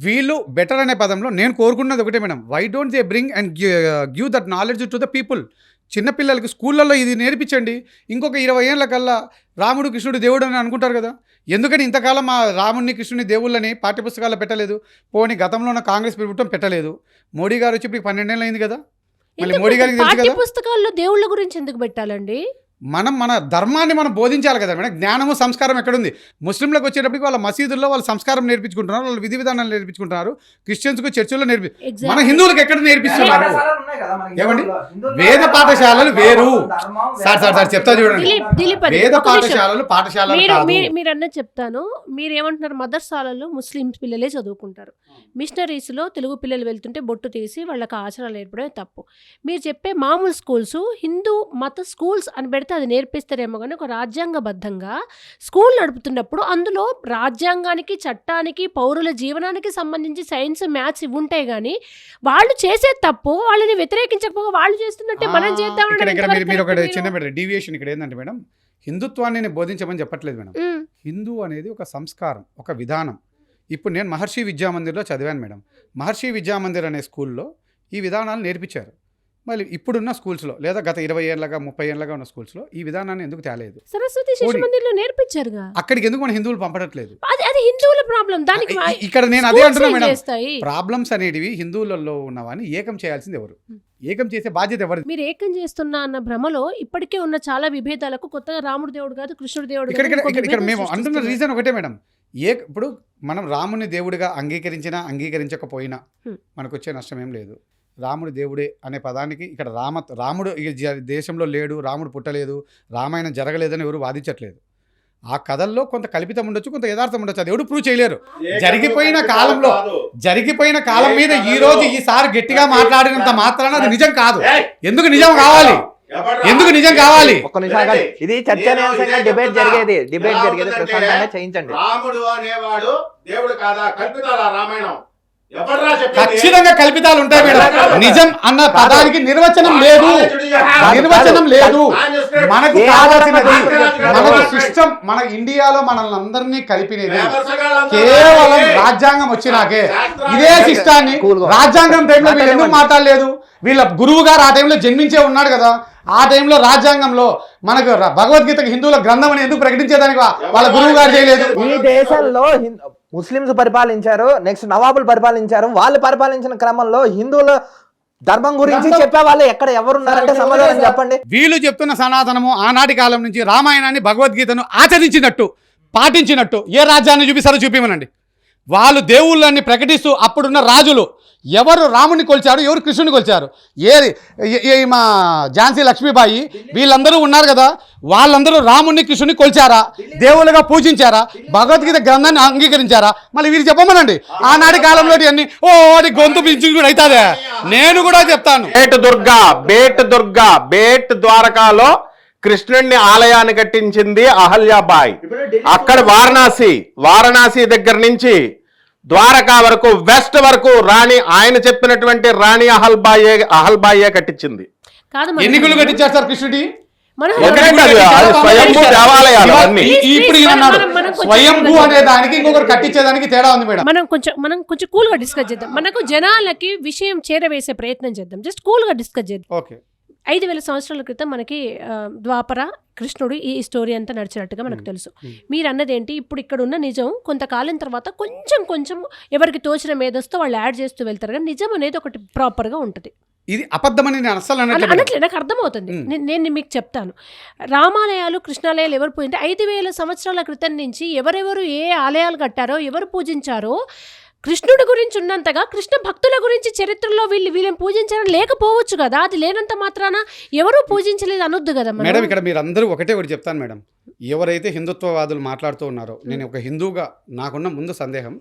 వీళ్ళు బెటర్ అనే పదంలో నేను కోరుకున్నది ఒకటే madam, why don't they bring and give that knowledge to the people. చిన్నపిల్లలకి స్కూళ్ళల్లో ఇది నేర్పించండి. ఇంకొక 20 ఏళ్ళ కల్లా రాముడు కృష్ణుడు దేవుడు అని అనుకుంటారు కదా. ఎందుకని ఇంతకాలం మా రాముడిని కృష్ణుని దేవుళ్ళని పాఠ్యపుస్తకాల్లో పెట్టలేదు? పోనీ గతంలో ఉన్న కాంగ్రెస్ ప్రభుత్వం పెట్టలేదు. మోడీ గారు వచ్చి ఇప్పుడు 12 ఏళ్ళు అయింది కదా, మళ్ళీ ఎందుకు మోడీ గారికి తెలుసు పాఠ్య కదా. పుస్తకాల్లో దేవుళ్ళ గురించి ఎందుకు పెట్టాలండి? మన ధర్మాన్ని మనం బోధించాలి కదా మేడం. జ్ఞానము సంస్కారం ఎక్కడుంది? ముస్లింలకు వచ్చేటప్పటికి వాళ్ళ మసీదుల్లో వాళ్ళ సంస్కారం నేర్పించుకుంటున్నారు, వాళ్ళ విధి విధానాలు నేర్పించుకుంటున్నారు. క్రిస్టియన్స్కు చర్చిల్లో Exactly. మన హిందువులకు ఎక్కడ నేర్పిస్తున్నారు? పాఠశాలలు ఉన్నాయి కదా మనకి. ఏమండి? హిందువుల్లో వేద పాఠశాలలు వేరు. ధర్మం, సార్ చెప్తా చూడండి. దిలీప్ అది, వేద ఒక నిమిషం. పాఠశాలలు పాఠశాలలు మీరు కాదు. మీరు అన్నది చెప్తాను. మీరు ఏమంటున్నారు? మదర్సాలలో ముస్లిమ్స్ పిల్లలే చదువుకుంటారు. మిషనరీస్లో తెలుగు పిల్లలు వెళ్తుంటే బొట్టు తీసి వాళ్ళకి ఆచరణలు నేర్పడమే తప్పు. మీరు చెప్పే మామూలు స్కూల్స్ హిందూ మత స్కూల్స్ అని పెడితే అది నేర్పిస్తారేమో కానీ ఒక రాజ్యాంగబద్ధంగా స్కూల్ నడుపుతున్నప్పుడు అందులో రాజ్యాంగానికి, చట్టానికి, పౌరుల జీవనానికి సంబంధించి సైన్స్, మ్యాథ్స్ ఇవి ఉంటాయి. కానీ వాళ్ళు చేసే తప్పు వాళ్ళని వ్యతిరేకించకపోగా వాళ్ళు చేస్తున్నట్టే మనం చేద్దాం. ఇక్కడ మీరు ఒకటి చిన్న డీవియేషన్ ఇక్కడ ఏంటంటే మేడం, హిందుత్వాన్ని నేను బోధించమని చెప్పట్లేదు మేడం. హిందూ అనేది ఒక సంస్కారం, ఒక విధానం. ఇప్పుడు నేను మహర్షి విద్యామందిర్లో చదివాను మేడం. మహర్షి విద్యామందిర్ అనే స్కూల్లో ఈ విధానాలు నేర్పించారు. మళ్ళీ ఇప్పుడున్న స్కూల్స్లో లేదా గత 20 ఏళ్ళగా 30 ఏళ్ళగా ఉన్న స్కూల్స్లో ఈ విధానాన్ని ఎందుకు తేలేదు? సరస్వతి శిశు మందిర్లో నేర్పించారుగా. అక్కడికి ఎందుకు మన హిందువులు పంపడట్లేదు? అది హిందువుల ప్రాబ్లం. దానికి ఇక్కడ నేను అదే అంటున్నా మేడం, చేస్తాయి. ప్రాబ్లమ్స్ అనేటివి హిందువులలో ఉన్నవాని ఏకం చేయాల్సింది ఎవరు? ఏకం చేసే బాధ్యత ఎవరు? మీరు ఏకం చేస్తున్నా అన్న భ్రమలో ఇప్పటికే ఉన్న చాలా విభేదాలకు కొత్తగా రాముడు దేవుడు కాదు, కృష్ణుడు దేవుడు కాదు, ఇంకో ఇక్కడ విభేదం మేము అంటున్న సృష్టిస్తున్నారు. రీజన్ ఒకటే మేడం. ఇప్పుడు మనం రాముని దేవుడిగా అంగీకరించినా అంగీకరించకపోయినా మనకు వచ్చే నష్టం ఏం లేదు. రాముడు దేవుడే అనే పదానికి ఇక్కడ రాముడు ఈ దేశంలో లేడు, రాముడు పుట్టలేదు, రామాయణం జరగలేదని ఎవరు వాదించట్లేదు. ఆ కథల్లో కొంత కల్పితం ఉండొచ్చు, కొంత యథార్థం ఉండొచ్చు, అది ఎవరు ప్రూవ్ చేయలేరు. జరిగిపోయిన కాలం మీద ఈ రోజు ఈసారి గట్టిగా మాట్లాడినంత మాత్రాన అది నిజం కాదు. ఎందుకు నిజం కావాలి? ఒక్క నిమిషం ఆగండి. ఇది చర్చనీయాంశంగా డిబేట్ జరిగేది ప్రశాంతంగా చేయించండి. రాముడు అనేవాడు దేవుడు కాదా? కల్పితాలా రామాయణం? ఖచ్చితంగా కల్పితాలు ఉంటాయి మేడం. నిజం అన్న పదానికి నిర్వచనం లేదు. మనకు కావాల్సినది మన సిస్టమ్, మన ఇండియాలో మనల్ని అందరినీ కలిపినది కేవలం రాజ్యాంగం వచ్చినాకే. ఇదే సిస్టాన్ని రాజ్యాంగం టైంలో వీళ్ళు ఎందుకు మాట్లాడలేదు? వీళ్ళ గురువు గారు ఆ టైంలో జన్మించే ఉన్నాడు కదా. ఆ టైంలో రాజ్యాంగంలో మనకు భగవద్గీతకు హిందువుల గ్రంథం అని ఎందుకు ప్రకటించేదానికి వాళ్ళ గురువు గారు చేయలేదు? ఈ దేశంలో ముస్లింస్ పరిపాలించారు, నెక్స్ట్ నవాబులు పరిపాలించారు. వాళ్ళు పరిపాలించిన క్రమంలో హిందువుల ధర్మం గురించి చెప్పే వాళ్ళు ఎక్కడ ఎవరున్నారంటే సమాధానం చెప్పండి. వీళ్ళు చెప్తున్న సనాతనము ఆనాటి కాలం నుంచి రామాయణాన్ని, భగవద్గీతను ఆచరించినట్టు, పాటించినట్టు ఏ రాజ్యాన్ని చూపిస్తారో చూపిమనండి. వాళ్ళు దేవుళ్ళని ప్రకటిస్తూ అప్పుడున్న రాజులు ఎవరు రాముని కొలిచారు, ఎవరు కృష్ణుని కొలిచారు? మా ఝాన్సీ లక్ష్మీబాయి వీళ్ళందరూ ఉన్నారు కదా, వాళ్ళందరూ రాముని కృష్ణుని కొలిచారా? దేవుళ్ళగా పూజించారా? భగవద్గీత గ్రంథాన్ని అంగీకరించారా? మళ్ళీ వీరు చెప్పమనండి. ఆనాటి కాలంలో అన్ని గొంతు పిలిచి కూడా అవుతాదే. నేను కూడా చెప్తాను. బేట్ ద్వారకాలో కృష్ణుడిని ఆలయాన్ని కట్టించింది అహల్యాబాయి. అక్కడ వారణాసి దగ్గర నుంచి ద్వారకా వరకు, వెస్ట్ వరకు ఆయన చెప్పినటువంటి రాణి అహల్బాయే కట్టించింది. ఎన్ని గుళ్ళు కట్టించారు సార్ కృష్ణుడి? స్వయంభూ దేవాలయాలు అన్ని. ఇప్పుడు స్వయంభూ అనే దానికి ఇంకొకరు కట్టించేదానికి తేడా ఉంది మేడం. మనం కొంచెం కూల్ గా డిస్కస్ చేద్దాం. మనకు జనాలకి విషయం చేరవేసే ప్రయత్నం చేద్దాం. జస్ట్ కూల్ గా డిస్కస్ చేద్దాం. ఓకే. 5000 సంవత్సరాల క్రితం మనకి ద్వాపర కృష్ణుడు ఈ స్టోరీ అంతా నడిచినట్టుగా మనకు తెలుసు. మీరు అన్నదేంటి? ఇప్పుడు ఇక్కడ ఉన్న నిజం కొంతకాలం తర్వాత కొంచెం ఎవరికి తోచిన మేధస్తో వాళ్ళు యాడ్ చేస్తూ వెళ్తారు, కానీ నిజం అనేది ఒకటి ప్రాపర్గా ఉంటుంది. ఇది అబద్ధమని నేను అసలు అనట్లే, నాకు అర్థమవుతుంది. నేను మీకు చెప్తాను. రామాలయాలు, కృష్ణాలయాలు ఎవరు పూజింటే 5000 సంవత్సరాల క్రితం నుంచి ఎవరెవరు ఏ ఆలయాలు కట్టారో, ఎవరు పూజించారో, కృష్ణుడి గురించి ఉన్నంతగా కృష్ణ భక్తుల గురించి చరిత్రలో వీళ్ళని పూజించడం లేకపోవచ్చు కదా. అది లేనంత మాత్రాన ఎవరూ పూజించలేదు అనొద్దు కదా మేడం. ఇక్కడ మీరు అందరూ ఒకటే ఒకటి చెప్తాను మేడం. ఎవరైతే హిందుత్వవాదులు మాట్లాడుతూ ఉన్నారో, నేను ఒక హిందువుగా నాకున్న ముందు సందేహం,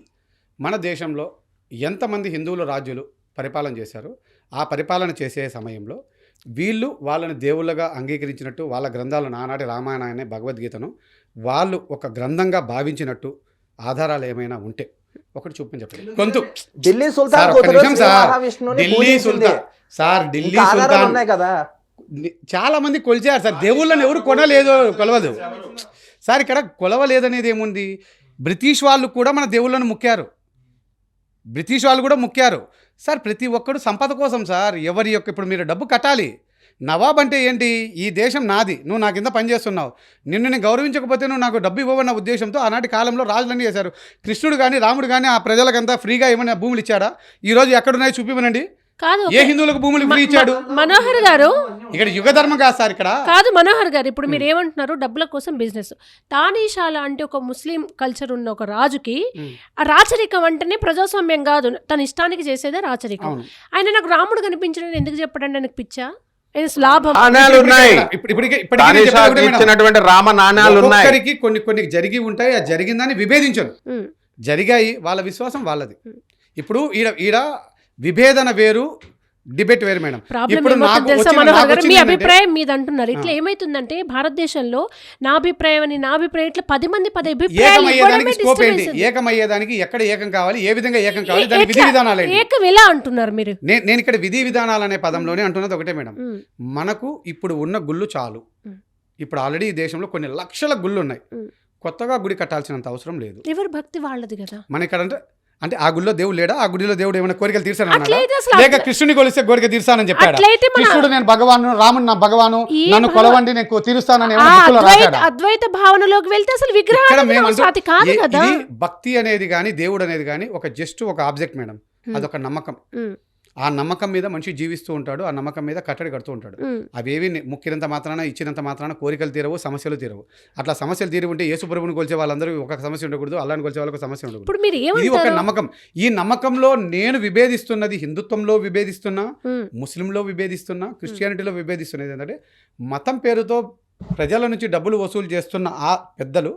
మన దేశంలో ఎంతమంది హిందువుల రాజులు పరిపాలన చేశారు. ఆ పరిపాలన చేసే సమయంలో వీళ్ళు వాళ్ళని దేవుళ్ళగా అంగీకరించినట్టు, వాళ్ళ గ్రంథాలను ఆనాటి రామాయణాన్ని, భగవద్గీతను వాళ్ళు ఒక గ్రంథంగా భావించినట్టు ఆధారాలు ఏమైనా ఉంటే ఒకటి చూపని చెప్పండి. కొంత ఢిల్లీ సార్, సుల్తాన్ ఒక్క కూతురు నిమిషం శ్రీ సార్. మహావిష్ణువుని ఢిల్లీ పూజించింది. సుల్తాన్ సార్, ఢిల్లీ ఇంకా ఆధారాలు సుల్తాన్ ఉన్నాయి కదా. చాలా మంది కొలిచారు సార్. దేవుళ్ళని ఎవరు కొనలేదు, కొలవదు సార్. ఇక్కడ కొలవలేదనేది ఏముంది? బ్రిటిష్ వాళ్ళు కూడా మన దేవుళ్ళను మొక్కారు, బ్రిటిష్ వాళ్ళు కూడా మొక్కారు సార్. ప్రతి ఒక్కడు సంపద కోసం సార్. ఎవరి యొక్క ఇప్పుడు మీరు డబ్బు కట్టాలి. నవాబ్ అంటే ఏంటి? ఈ దేశం నాది, నువ్వు నా కింద పనిచేస్తున్నావు, నిన్ను నేను గౌరవించకపోతే నువ్వు నాకు డబ్బు ఇవ్వవన్న ఉద్దేశంతో ఆనాటి కాలంలో రాజులన్నీ చేశారు. కృష్ణుడు కానీ రాముడు కానీ ఆ ప్రజలకంతా ఫ్రీగా ఏమైనా భూములు ఇచ్చాడా? ఈరోజు ఎక్కడున్నాయి చూపిమనండి. కాదు, ఏ హిందువులకు భూములు ఫ్రీ ఇచ్చాడు? మనోహర్ గారు, ఇక్కడ యుగ ధర్మం కాదు సార్. ఇక్కడ కాదు మనోహర్ గారు, ఇప్పుడు మీరు ఏమంటున్నారు? డబ్బుల కోసం బిజినెస్. తానీషాల అంటే ఒక ముస్లిం కల్చర్ ఉన్న ఒక రాజుకి ఆ రాచరికం అంటేనే ప్రజాస్వామ్యం కాదు, తన ఇష్టానికి చేసేదే రాచరికం. అవును. ఆయన నాకు రాముడు కనిపించడం ఎందుకు చెప్పడండి? ఆయనకు పిచ్చా? లాభం నాణ్యాలు ఉన్నాయి, ఇప్పటికీ ఇచ్చినటువంటి రామ నాణ్యాలు ఉన్నాయి. ఒక్కొక్కరికి కొన్ని కొన్ని జరిగి ఉంటాయి. ఆ జరిగిందని విభేదించరు, జరిగాయి, వాళ్ళ విశ్వాసం వాళ్ళది. ఇప్పుడు ఈడ విభేదన వేరు, డిబేట్ వేరు మేడం. ఇప్పుడు నాకు తెలుసా వచ్చిన- మనోహర్ నాకు గారు, మీ వచ్చింది అభిప్రాయం మీద అంటున్నారు. ఇట్లా ఏమైతుందంటే భారతదేశంలో నా అభిప్రాయం అని, నా అభిప్రాయం ఇట్లా 10 మంది 10 అభిప్రాయాలు ఏకమయ్యేదానికి స్కోప్ ఏంటి? ఇవ్వడమే ఏకమయ్యేదానికి ఎక్కడ ఏకం కావాలి, ఏ విధంగా ఏకం కావాలి, దాని విధి విధానాలు ఏంటి? ఏకం ఎలా అంటున్నారు మీరు? నేను ఇక్కడ విధి విధానాలు అనే పదంలోనే అంటున్నది ఒకటే మేడం. మనకు ఇప్పుడు ఉన్న గుళ్ళు చాలు. ఇప్పుడు ఆల్రెడీ ఈ దేశంలో కొన్ని లక్షల గుళ్ళు ఉన్నాయి. కొత్తగా గుడి కట్టాల్సినంత అవసరం లేదు. ఎవరి భక్తి వాళ్ళది కదా. మన ఇక్కడ అంటే ఆ గుడిలో దేవుడు లేడా? ఆ గుడిలో దేవుడు ఏమైనా కోరికలు తీర్చానన్నాడా? అట్లయితే అసలు లేక కృష్ణుని కొలిస్తే కోరిక తీర్చానని చెప్పాడా? అట్లయితే మన- కృష్ణుడు నేను భగవాను, రాముడు నా భగవాను, ఈ నన్ను కొలవండి నేను తీరుస్తానని ఆ ఏమైనా బుక్కులో రాశాడా? అద్వైత భావనలోకి వెళ్తే అసలు ఇక్కడ విగ్రహాలు మేము అంటూ- అది కాదు కదా. ఇది భక్తి అనేది కానీ దేవుడు అనేది కానీ ఒక జస్ట్ ఒక ఆబ్జెక్ట్ మేడం. అదొక నమ్మకం. ఆ నమ్మకం మీద మనిషి జీవిస్తూ ఉంటాడు, ఆ నమ్మకం మీద కట్టడి కడుతూ ఉంటాడు. అవేవి ముక్కినంత మాత్రాన, ఇచ్చినంత మాత్రాన కోరికలు తీరవు, సమస్యలు తీరవు. అట్లా సమస్యలు తీరి ఉంటే యేసు ప్రభువుని కొలిచే వాళ్ళందరూ ఒక సమస్య ఉండకూడదు, అల్లాహ్ని కొలిచే వాళ్ళకి సమస్య ఉండకూడదు. ఇప్పుడు మీరు ఇది ఒక ఏమంటారు? నమ్మకం. ఈ నమ్మకంలో నేను విభేదిస్తున్నది హిందుత్వంలో విభేదిస్తున్నా, ముస్లింలో విభేదిస్తున్నా, క్రిస్టియానిటీలో విభేదిస్తున్నది ఏంటంటే మతం పేరుతో ప్రజల నుంచి డబ్బులు వసూలు చేస్తున్న ఆ పెద్దలు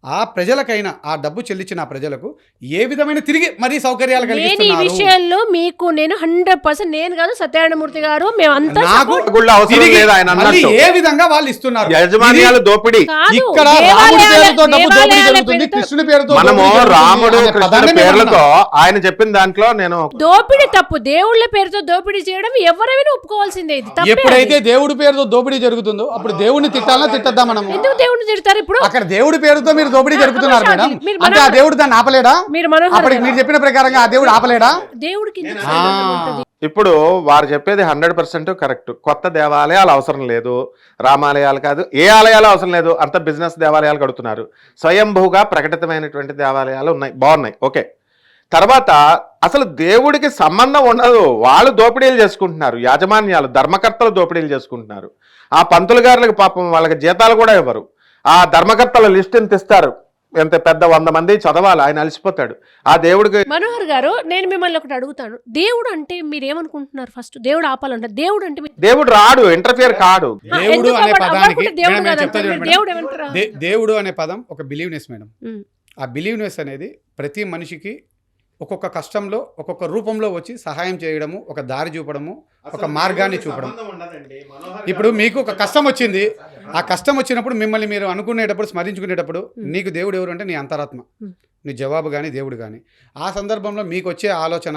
ఆ ప్రజలకైనా ఆ డబ్బు చెల్లించిన ఆ ప్రజలకు ఏ విధమైన తిరిగి మరీ సౌకర్యాలు నేను ఈ కలిగిస్తున్నారు. విషయంలో మీకు నేను 100% నేను కాదు సత్యనారాయణమూర్తి గారు మేమంతా నాకు గుళ్ళ అవసరం తిరిగి లేదు ఆయన మళ్ళీ అన్నట్టు. ఏ విధంగా వాళ్ళు ఇస్తున్నారు? యజమాన్యాలు దోపిడీ. కాదు, ఇక్కడ రాముడి పేరుతో డబ్బు దోపిడీ దేవాలయాల జరుగుతుంది, పేరుతో కృష్ణుడి పేరుతో మనము దోపిడీ జరుగుతుంది రాముడు అనే కృష్ణుడి పదాన్ని మేము పేర్లతో అన్నాం. ఆయన చెప్పిన దాంట్లో నేను దోపిడీ తప్పు. దేవుళ్ళ పేరుతో దోపిడీ చేయడం ఎవరైనా ఒప్పుకోవాల్సిందే. ఇది తప్పే. ఎప్పుడైతే దేవుడి పేరుతో దోపిడీ జరుగుతుందో అప్పుడు దేవుడిని తిట్టాలా తిట్టద్దా మనము? ఎందుకు దేవుడిని తిడతారు ఇప్పుడు? అక్కడ దేవుడి పేరుతో మీరు దోపిడీ జరుగుతున్నారు మేడం. మీరు అంటే ఆ దేవుడు దాన్ని ఆపలేడా? మీరు మనోహర్ అప్పటికి మీరు చెప్పిన ప్రకారంగా ఆ దేవుడు ఆపలేడా? దేవుడికి ఎందుకు ఆ. సంబంధం ఉంటది? ఇప్పుడు వారు చెప్పేది 100% కరెక్ట్. కొత్త దేవాలయాలు అవసరం లేదు, రామాలయాలు కాదు, ఏ ఆలయాలు అవసరం లేదు, అంత బిజినెస్ దేవాలయాలు కడుతున్నారు. స్వయంభూగా ప్రకటితమైనటువంటి దేవాలయాలు ఉన్నాయి, బాగున్నాయి, ఓకే. తర్వాత అసలు దేవుడికి సంబంధం ఉండదు, వాళ్ళు దోపిడీలు చేసుకుంటున్నారు, యాజమాన్యాలు ధర్మకర్తలు దోపిడీలు చేసుకుంటున్నారు. ఆ పంతులు గారులకు పాపం వాళ్ళకి జీతాలు కూడా ఇవ్వరు. ఆ ధర్మకర్తల లిస్ట్ ఎంత ఇస్తారు, ఎంత పెద్ద 100 మంది చదవాలి, ఆయన అలసిపోతాడు. ఆ దేవుడికి మనోహర్ గారు, నేను మిమ్మల్ని ఒకటి అడుగుతాను. దేవుడు అంటే మీరు ఏమనుకుంటున్నారు? ఫస్ట్ దేవుడు ఆపాలంటారు. దేవుడు అంటే దేవుడు రాడు, ఇంటర్ఫియర్ కాడు. దేవుడు ఎందుకు అనే అవ్వకుండా పదానికి దేవుడు మేడం, నేను కాదంటారు? చెప్తా చూడండి దేవుడు మేడం. ఏమంటారు? దేవుడు అనే పదం ఒక బిలీవ్నెస్ మేడం. ఉమ్. ఆ బిలీవ్నెస్ అనేది ప్రతి మనిషికి ఒక్కొక్క కష్టంలో ఒక్కొక్క రూపంలో వచ్చి సహాయం చేయడము, ఒక దారి చూపడము, ఒక మార్గాన్ని చూపడం. ఇప్పుడు మీకు ఒక కష్టం వచ్చింది, ఆ కష్టం వచ్చినప్పుడు మిమ్మల్ని మీరు అనుకునేటప్పుడు, స్మరించుకునేటప్పుడు నీకు దేవుడు ఎవరు అంటే నీ అంతరాత్మ, నీ జవాబు కానీ దేవుడు కానీ. ఆ సందర్భంలో మీకు వచ్చే ఆలోచన,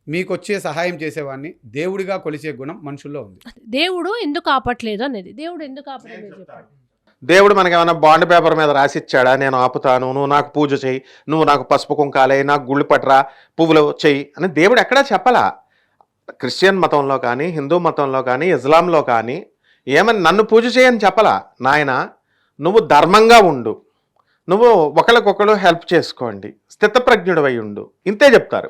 మీకు వచ్చే సహాయం చేసేవాడిని దేవుడిగా కొలిచే గుణం మనుషుల్లో ఉంది. దేవుడు ఎందుకు ఆపట్లేదు అనేది. దేవుడు ఎందుకు ఆపట్లేదు చెప్పండి. దేవుడు మనకి ఏమైనా బాండ్ పేపర్ మీద రాసిచ్చాడా, నేను ఆపుతాను, నువ్వు నాకు పూజ చేయి, నువ్వు నాకు పసుపు కుంకాలే, నాకు గుళ్ళు పట్రా, పువ్వులు చెయ్యి అని దేవుడు ఎక్కడా చెప్పలా. క్రిస్టియన్ మతంలో కానీ, హిందూ మతంలో కానీ, ఇస్లాంలో కానీ ఏమని నన్ను పూజ చేయని చెప్పలా. నాయన నువ్వు ధర్మంగా ఉండు, నువ్వు ఒకరికొకరు హెల్ప్ చేసుకోండి, స్థితప్రజ్ఞుడు అయి ఉండు, ఇంతే చెప్తారు.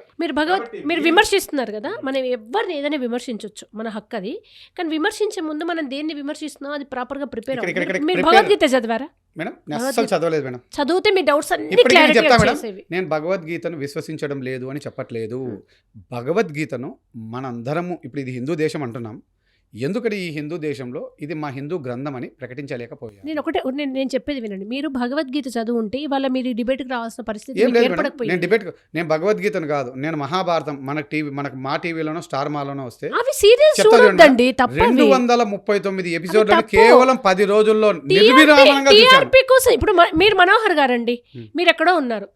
మీరు విమర్శిస్తున్నారు కదా, మనం ఎవరిని ఏదైనా విమర్శించవచ్చు, మన హక్కు అది. కానీ విమర్శించే ముందు మనం దేన్ని విమర్శిస్తున్నాం అది ప్రాపర్ గా ప్రిపేర్ అవ్వాలి. మీరు భగవద్గీత చదివారా మేడం? నేను అస్సలు చదవలేదు మేడం. చదివితే మీ డౌట్స్ అన్ని ఇప్పటికీ నేను చెప్తా క్లారిటీ మేడం, వచ్చేసేవి. నేను భగవద్గీతను విశ్వసించడం లేదు అని చెప్పట్లేదు. భగవద్గీతను మనందరము, ఇప్పుడు ఇది హిందూ దేశం అంటున్నాం, ఎందుకని ఈ హిందూ దేశంలో ఇది మా హిందూ గ్రంథం అని ప్రకటించలేకపోయారు? నేను చెప్పేది వినండి. మీరు భగవద్గీత చదువుంటే ఇవాళ మీరు డిబేట్కి రావాల్సిన పరిస్థితి ఏం మీకు లేదు మేడం, ఏర్పడకపోయింది. నేను డిబేట్, నేను భగవద్గీతను కాదు, నేను మహాభారతం మనకు మా టీవీలోనో స్టార్ మాలోనో వస్తే అవి సీరియల్స్ చెప్తా చూడొద్దండి, తప్పవి. 239 ఎపిసోడ్లను తప్పు. కేవలం 10 రోజుల్లో నిర్విరామంగా చూశాను. టీఆర్పీ కోసం ఇప్పుడు మీరు మనోహర్ గారండి, మీరు ఎక్కడో ఉన్నారు,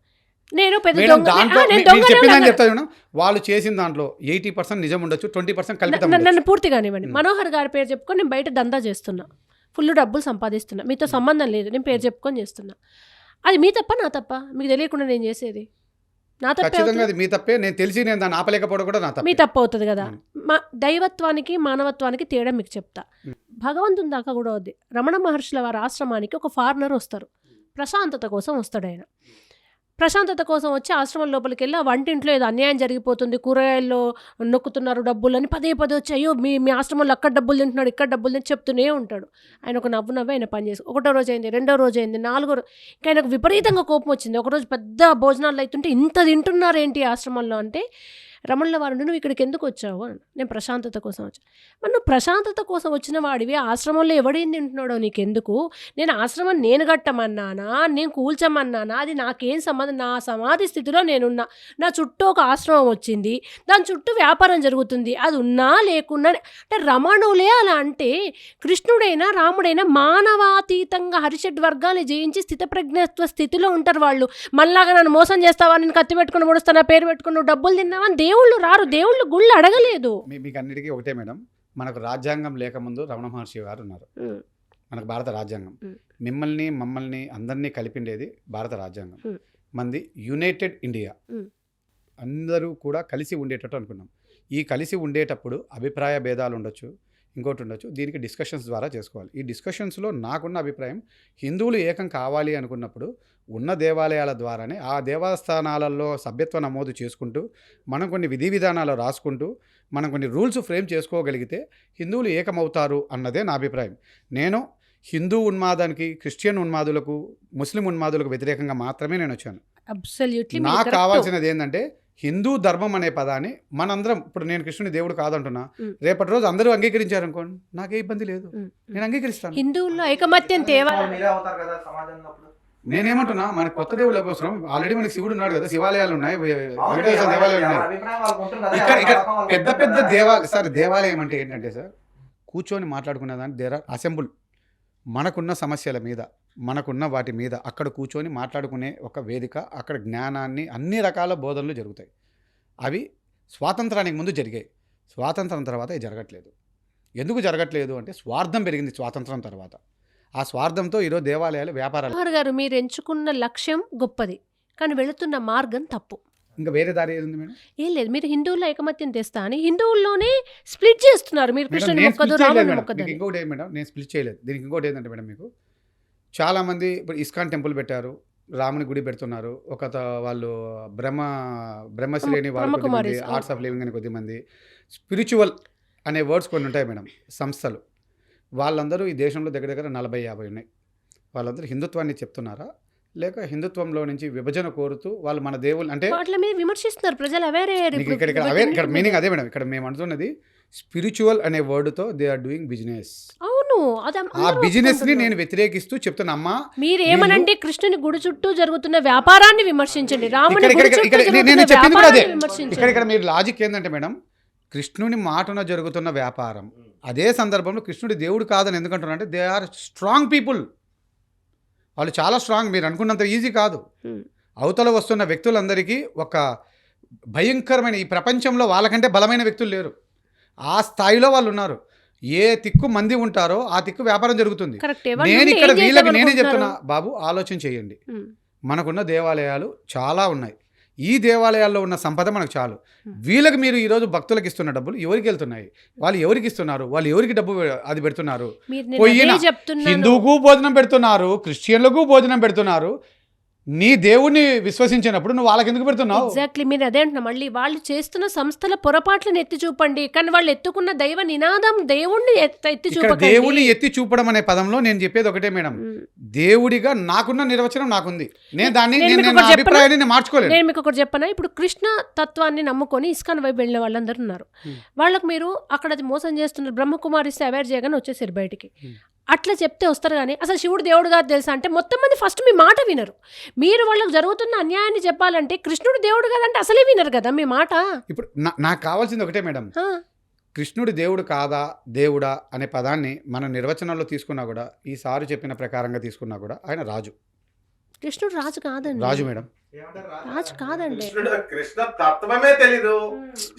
నేను పెద్ద మేడం, దొంగ దాంట్లో నేను మీరు దొంగనే చెప్పిందని ఉన్నాను. చెప్తా మేడం, వాళ్ళు చేసిన దాంట్లో 80% నిజం ఉండొచ్చు, 20% కల్పితం ఉండొచ్చు. నన్ను పూర్తిగానివ్వండి. మనోహర్ గారి పేరు చెప్పుకొని నేను బయట దందా చేస్తున్నా, ఫుల్ డబ్బులు సంపాదిస్తున్నా, మీతో సంబంధం లేదు, నేను పేరు చెప్పుకొని చేస్తున్నా. అది మీ తప్ప నా తప్ప? మీకు తెలియకుండా నేను చేసేది నా తప్పే ఖచ్చితంగా అవుతుందా? అది మీ తప్పే. నేను తెలిసి నేను దాన్ని ఆపలేకపోవడం కూడా నా మీ తప్పే. తప్పు అవుతుంది కదా. మా దైవత్వానికి మానవత్వానికి తేడా మీకు చెప్తా. భగవంతుని దాకా కూడా వద్ది. రమణ మహర్షుల వారి ఆశ్రమానికి ఒక ఫారినర్ వస్తారు, ప్రశాంతత కోసం వస్తాడు ఆయన. ప్రశాంతత కోసం వచ్చి ఆశ్రమం లోపలికి వెళ్ళి ఆ వంటింట్లో ఏదో అన్యాయం జరిగిపోతుంది, కూరగాయల్లో నొక్కుతున్నారు డబ్బులని పదే వచ్చి, అయ్యో మీ ఆశ్రమంలో అక్కడ డబ్బులు తింటున్నాడు, ఇక్కడ డబ్బులు తింటే చెప్తూనే ఉంటాడు. ఆయన ఒక నవ్వు ఆయన పని చేసి 1వ రోజు అయింది, 2వ రోజు అయింది, 4వ రోజు ఇంకా ఆయనకు విపరీతంగా కోపం వచ్చింది. ఒకరోజు పెద్ద భోజనాలు అవుతుంటే ఇంత తింటున్నారు ఏంటి ఆశ్రమంలో అంటే, రమణుల వారు నువ్వు ఇక్కడికి ఎందుకు వచ్చావు అని. నేను ప్రశాంతత కోసం వచ్చాను. మరి నువ్వు ప్రశాంతత కోసం వచ్చిన వాడివి ఆశ్రమంలో ఎవడేం తింటున్నాడో నీకెందుకు? నేను ఆశ్రమం నేను కట్టమన్నానా, నేను కూల్చమన్నానా? అది నాకేం సంబంధం? నా సమాధి స్థితిలో నేనున్నా, నా చుట్టూ ఒక ఆశ్రమం వచ్చింది, దాని చుట్టూ వ్యాపారం జరుగుతుంది, అది ఉన్నా లేకున్నా. అంటే రమణులే అలా అంటే కృష్ణుడైనా రాముడైనా మానవాతీతంగా హరిషడ్ వర్గాన్ని జయించి స్థితప్రజ్ఞత్వ స్థితిలో ఉంటారు వాళ్ళు. మళ్ళాగా నన్ను మోసం చేస్తావా, నేను కత్తి పెట్టుకుని పొడుస్తానా, పేరు పెట్టుకుని నువ్వు డబ్బులు తిన్నావా? దేవుళ్ళు రారు, దేవుళ్ళు గుళ్ళు అడగలేదు. మీకు అన్నిటికీ ఒకటే మేడం, మనకు రాజ్యాంగం లేకముందు రమణ మహర్షి గారు ఉన్నారు, మనకు భారత రాజ్యాంగం. మమ్మల్ని అందరినీ కలిపిండేది భారత రాజ్యాంగం. మంది యునైటెడ్ ఇండియా, అందరూ కూడా కలిసి ఉండేటట్టు అనుకున్నాం. ఈ కలిసి ఉండేటప్పుడు అభిప్రాయ భేదాలు ఉండొచ్చు, ఇంకోటి ఉండొచ్చు, దీనికి డిస్కషన్స్ ద్వారా చేసుకోవాలి. ఈ డిస్కషన్స్లో నాకున్న అభిప్రాయం, హిందువులు ఏకం కావాలి అనుకున్నప్పుడు ఉన్న దేవాలయాల ద్వారానే ఆ దేవస్థానాలలో సభ్యత్వ నమోదు చేసుకుంటూ, మనం కొన్ని విధి విధానాలు రాసుకుంటూ, మనం కొన్ని రూల్స్ ఫ్రేమ్ చేసుకోగలిగితే హిందువులు ఏకమవుతారు అన్నదే నా అభిప్రాయం. నేను హిందూ ఉన్మాదానికి, క్రిస్టియన్ ఉన్మాదులకు, ముస్లిం ఉన్మాదులకు వ్యతిరేకంగా మాత్రమే నేను వచ్చాను. అబ్సల్యూట్లీ నాకు కావాల్సినది ఏంటంటే హిందూ ధర్మం అనే పదాన్ని మనందరం, ఇప్పుడు నేను కృష్ణుని దేవుడు కాదంటున్నా, రేపటి రోజు అందరూ అంగీకరించారు అనుకోండి, నాకే ఇబ్బంది లేదు, నేను అంగీకరిస్తాను. హిందువుల్లో ఐకమత్యం తేవాలి. నేనేమంటున్నా, మన కొత్త దేవుళ్ళ కోసం ఆల్రెడీ మనకి శివుడు ఉన్నాడు కదా, శివాలయాలు ఉన్నాయి, వెంకటేశ్వర దేవాలయాలు ఉన్నాయి. ఇక్కడ పెద్ద దేవాలయం అంటే ఏంటంటే సార్, కూర్చొని మాట్లాడుకునే దాన్ని దేర్ ఆర్ అసెంబుల్, మనకున్న సమస్యల మీద, మనకున్న వాటి మీద అక్కడ కూర్చొని మాట్లాడుకునే ఒక వేదిక. అక్కడ జ్ఞానాన్ని, అన్ని రకాల బోధనలు జరుగుతాయి. అవి స్వాతంత్రానికి ముందు జరిగాయి, స్వాతంత్రం తర్వాత జరగట్లేదు. ఎందుకు జరగట్లేదు అంటే స్వార్థం పెరిగింది స్వాతంత్రం తర్వాత. ఆ స్వార్థంతో ఈరోజు దేవాలయాలు వ్యాపారాలు. గారు మీరు ఎంచుకున్న లక్ష్యం గొప్పది, కానీ వెళుతున్న మార్గం తప్పు. ఇంకా వేరే దారి ఏది మేడం? ఏం లేదు, మీరు హిందువుల్లో ఐకమత్యం తెస్తా అని హిందువుల్లోనే స్ప్లిట్ చేస్తున్నారు. మీరు కృష్ణుని మొక్కదు, రాముని మొక్కదు. ఇంకోటి ఏంటి మేడం, నేను స్ప్లిట్ చేయలేదు. దీనికి ఇంకోటి ఏంటంటే మేడం, మీకు చాలామంది ఇప్పుడు ఇస్కాన్ టెంపుల్ పెట్టారు, రాముని గుడి పెడుతున్నారు. వాళ్ళు బ్రహ్మశ్రేణి వాళ్ళు కొద్దిమంది, ఆర్ట్స్ ఆఫ్ లివింగ్ అని కొద్దిమంది, స్పిరిచువల్ అనే వర్డ్స్ కొన్ని ఉంటాయి మేడం, సంస్థలు. వాళ్ళందరూ ఈ దేశంలో దగ్గర 40-50 ఉన్నాయి. వాళ్ళందరూ హిందుత్వాన్ని చెప్తున్నారా, లేక హిందుత్వంలో నుంచి విభజన కోరుతూ వాళ్ళు మన దేవుళ్ళు అంటే వాటి మీద విమర్శిస్తున్నారు ప్రజలు. అవేర్ అయ్యారు. ఇక్కడ మీనింగ్ అదే మేడం. ఇక్కడ మేము అంటున్నది స్పిరిచువల్ అనే వర్డ్తో దే ఆర్ డూయింగ్ బిజినెస్. అవును, ఆ బిజినెస్ ని నేను వ్యతిరేకిస్తూ చెప్తున్నా. అమ్మా, మీరు ఏమనంటే కృష్ణుని గుడి చుట్టూ జరుగుతున్న వ్యాపారాన్ని విమర్శించండి, రాముని గుడి చుట్టూ నేను జరుగుతున్న చెప్పింది కూడా అదే. వ్యాపారాన్ని విమర్శించండి. ఇక్కడ మీరు లాజిక్ ఏంటంటే మేడం, కృష్ణుని మాటన జరుగుతున్న వ్యాపారం, అదే సందర్భంలో కృష్ణుడి దేవుడు కాదని ఎందుకంటున్నా అంటే దే ఆర్ స్ట్రాంగ్ పీపుల్. వాళ్ళు చాలా స్ట్రాంగ్, మీరు అనుకున్నంత ఈజీ కాదు. అవతల వస్తున్న వ్యక్తులందరికీ ఒక భయంకరమైన, ఈ ప్రపంచంలో వాళ్ళకంటే బలమైన వ్యక్తులు లేరు. ఆ స్థాయిలో వాళ్ళు ఉన్నారు. ఏ తిక్కు మంది ఉంటారో ఆ తిక్కు వ్యాపారం జరుగుతుంది. నేను ఇక్కడ వీళ్ళకి నేనే చెప్తున్నా, బాబు ఆలోచన చేయండి. మనకున్న దేవాలయాలు చాలా ఉన్నాయి. ఈ దేవాలయాల్లో ఉన్న సంపద మనకు చాలు. వీళ్ళకి మీరు ఈరోజు భక్తులకు ఇస్తున్న డబ్బులు ఎవరికి వెళ్తున్నాయి, వాళ్ళు ఎవరికి ఇస్తున్నారు, వాళ్ళు ఎవరికి డబ్బు అది పెడుతున్నారు? హిందువుకు భోజనం పెడుతున్నారు, క్రిస్టియన్లకు భోజనం పెడుతున్నారు. నీ దేవుణ్ణి విశ్వసించినప్పుడు నువ్వు వాళ్ళకి ఎందుకు పెడుతున్నావు? ఎగ్జాక్ట్లీ, మీరు అదే అంటున్నా. మళ్ళీ వాళ్ళు చేస్తున్న సంస్థల పొరపాట్లను ఎత్తి చూపండి, కానీ వాళ్ళు ఎత్తుకున్న దైవ నినాదం దేవుణ్ణి ఎత్తి ఇక్కడ చూపకండి. దేవుని ఎత్తి చూపడం అనే పదంలో నేను చెప్పేది ఒకటే మేడం, దేవుడిగా నాకున్న నిర్వచనం నాకుంది. నేను దాన్ని నేను మీకు నా ఒకటి చెప్పనా? అభిప్రాయాన్ని నేను మార్చుకోలేను. నేను మీకు ఒకటి చెప్పనా, ఇప్పుడు కృష్ణ తత్వాన్ని నమ్ముకొని ఇస్కాన్ వైపు వెళ్ళిన వాళ్ళందరూ ఉన్నారు. వాళ్ళకు మీరు అక్కడ అది మోసం చేస్తున్నారు, బ్రహ్మకుమారిస్తే అవేర్ చేయగానే వచ్చేసారు బయటికి. అట్లా చెప్తే వస్తారు, కానీ అసలు శివుడు దేవుడు కాదు తెలుసా అంటే మొత్తం మంది ఫస్ట్ మీ మాట వినరు. మీరు వాళ్ళకి జరుగుతున్న అన్యాయాన్ని చెప్పాలంటే కృష్ణుడు దేవుడు కాదంటే అసలే వినరు కదా మీ మాట. ఇప్పుడు నాకు కావాల్సింది ఒకటే మేడం, ఆ, కృష్ణుడు దేవుడు కాదా దేవుడా అనే పదాన్ని మన నిర్వచనంలో తీసుకున్నా కూడా, ఈ సారు చెప్పిన ప్రకారంగా తీసుకున్నా కూడా ఆయన రాజు. కృష్ణుడు రాజు కాదండి. రాజు మేడం, రాజు కాదండి. కృష్ణ తత్వమే తెలీదు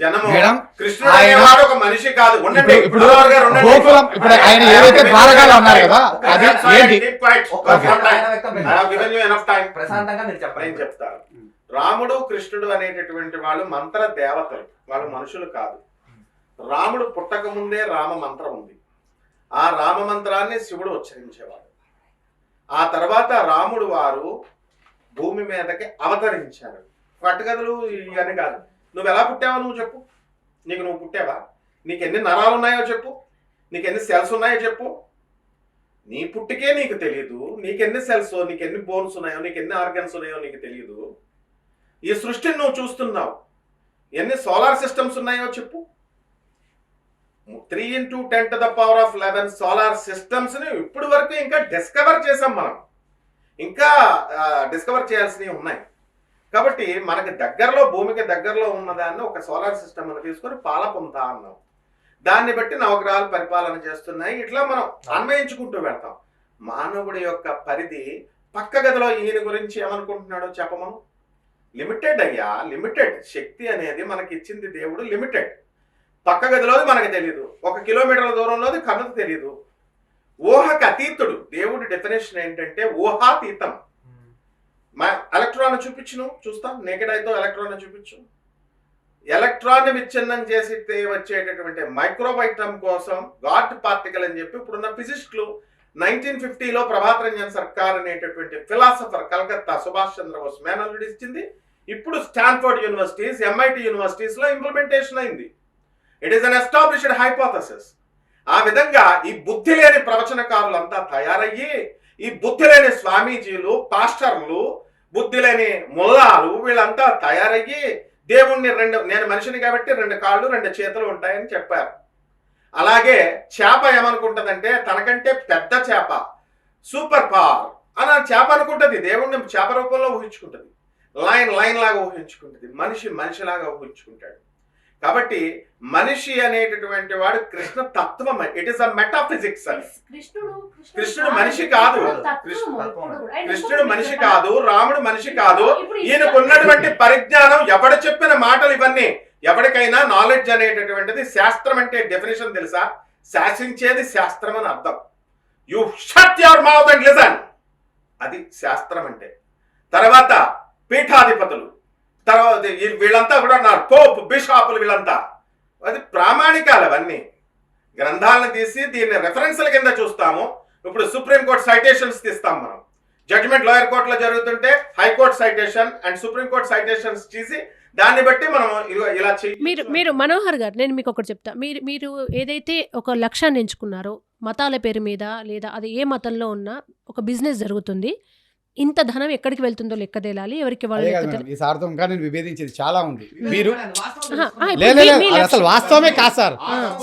జనము. మేడం, కృష్ణుడు అనేవాడు ఒక మనిషి కాదు. ఉండండి, ఇప్పుడు గోదావరి గారు ఉండండి. గోకులం, ఇప్పుడు ఆయన ఏదైతే ద్వారకాలో ఉన్నారు కదా, అది ఏంటి? Keep quiet. ఒక్క I have given you enough time. ప్రశాంతంగా మీరు నేను చెప్పండి. చెప్తాను. రాముడు కృష్ణుడు అనేటటువంటి వాళ్ళు మంత్ర దేవతలు, వాళ్ళు మనుషులు కాదు. రాముడు పుట్టక ముందే రామ మంత్రం ఉంది. ఆ రామ మంత్రాన్ని శివుడు ఉచ్చరించేవాడు. ఆ తర్వాత రాముడు వారు భూమి మీదకి అవతరించారు. పట్టుగదులు ఇవన్నీ కాదు. నువ్వు ఎలా పుట్టావో నువ్వు చెప్పు. నువ్వు పుట్టావా? నీకు ఎన్ని నరాలు ఉన్నాయో చెప్పు. నీకు ఎన్ని సెల్స్ ఉన్నాయో చెప్పు. నీ పుట్టికే నీకు తెలియదు. నీకెన్ని సెల్స్, నీకెన్ని బోన్స్ ఉన్నాయో, నీకెన్ని ఆర్గన్స్ ఉన్నాయో నీకు తెలియదు. ఈ సృష్టిని నువ్వు చూస్తున్నావు, ఎన్ని సోలార్ సిస్టమ్స్ ఉన్నాయో చెప్పు. 3 × 10⁻11 సోలార్ సిస్టమ్స్ ని ఇప్పటి వరకు ఇంకా డిస్కవర్ చేసాం మనం. ఇంకా డిస్కవర్ చేయాల్సినవి ఉన్నాయి. కాబట్టి మనకి దగ్గరలో, భూమికి దగ్గరలో ఉన్నదాన్ని ఒక సోలార్ సిస్టమ్ అని తీసుకొని పాలపుంత అన్నాం. దాన్ని బట్టి నవగ్రహాలు పరిపాలన చేస్తున్నాయి. ఇట్లా మనం అన్వయించుకుంటూ వెళ్తాం. మానవుడి యొక్క పరిధి పక్క గదిలో ఈయన గురించి ఏమనుకుంటున్నాడో చెప్పమను. లిమిటెడ్ అయ్యా, లిమిటెడ్. శక్తి అనేది మనకి ఇచ్చింది దేవుడు లిమిటెడ్. పక్క గదిలోది మనకు తెలియదు, 1 కిలోమీటర్ల దూరంలోది కన్నుకు తెలియదు. ఊహకు అతీతుడు దేవుడి డెఫినేషన్ ఏంటంటే ఊహాతీతం. ఎలక్ట్రాన్ చూపించును, చూస్తాం. నేకెడ్ అయితే ఎలక్ట్రాన్ చూపించు. ఎలక్ట్రాన్ విచ్ఛిన్నం చేసి వచ్చేటటువంటి మైక్రోబైటమ్ కోసం గాడ్ పార్టికల్ అని చెప్పి ఇప్పుడున్న ఫిజిస్టులు 1950లో ప్రభాత్ రంజన్ సర్కార్ అనేటటువంటి ఫిలాసఫర్ కలకత్తా సుభాష్ చంద్రబోస్ మేనల్లుడు ఇచ్చింది. ఇప్పుడు స్టాన్ఫోర్డ్ యూనివర్సిటీస్, MIT యూనివర్సిటీస్ లో ఇంప్లిమెంటేషన్ అయింది. It is an established hypothesis. ఆ విధంగా ఈ బుద్ధి లేని ప్రవచనకారులంతా తయారయ్యి, ఈ బుద్ధి లేని స్వామీజీలు, పాస్టర్లు, బుద్ధి లేని ముల్లాలు వీళ్ళంతా తయారయ్యి దేవుణ్ణి నేను మనిషిని కాబట్టి 2 కాళ్ళు 2 చేతులు ఉంటాయని చెప్పారు. అలాగే చేప ఏమనుకుంటుందంటే తనకంటే పెద్ద చేప, సూపర్ పవర్ అని చేప అనుకుంటుంది. దేవుణ్ణి చేప రూపంలో ఊహించుకుంటుంది. లైన్ లాగా ఊహించుకుంటుంది. మనిషిలాగా ఊహించుకుంటాడు. కాబట్టి మనిషి అనేటటువంటి వాడు కృష్ణ తత్వం. ఇట్ ఈస్ అ మెటాఫిజిక్స్ అని. కృష్ణుడు మనిషి కాదు. కృష్ణుడు మనిషి కాదు, రాముడు మనిషి కాదు. ఈయనకున్నటువంటి పరిజ్ఞానం, ఎవడు చెప్పిన మాటలు ఇవన్నీ. ఎవరికైనా నాలెడ్జ్ అనేటటువంటిది, శాస్త్రం అంటే డెఫినేషన్ తెలుసా? శాసించేది శాస్త్రం అని అర్థం. You shut your mouth and listen, అది శాస్త్రం అంటే. తర్వాత పీఠాధిపతులు, తర్వాత వీళ్ళంతా కూడా ఉన్నారు, పోప్, బిషాపులు, వీళ్ళంతా అది ప్రామాణికాలు. అవన్నీ గ్రంథాలను తీసి దీన్ని రెఫరెన్స్ల కింద చూస్తాము. ఇప్పుడు సుప్రీంకోర్టు సైటేషన్స్ తీస్తాం మనం. జడ్జిమెంట్ లోయర్ కోర్టులో జరుగుతుంటే high court citation and supreme court citations తీసి దాన్ని బట్టి మనం ఇలా మీరు మనోహర్ గారు, నేను మీకు ఒకటి చెప్తా. మీరు ఏదైతే ఒక లక్ష్యాన్ని ఎంచుకున్నారో, మతాల పేరు మీద లేదా అది ఏ మతంలో ఉన్నా ఒక బిజినెస్ జరుగుతుంది. ఇంత ధనం ఎక్కడికి వెళ్తుందో లెక్కదేలాలి, ఎవరికి వాళ్ళు ఈ సార్తో ఇంకా నేను విభేదించేది చాలా ఉంది. మీరు మీ అసలు వాస్తవమే కాదు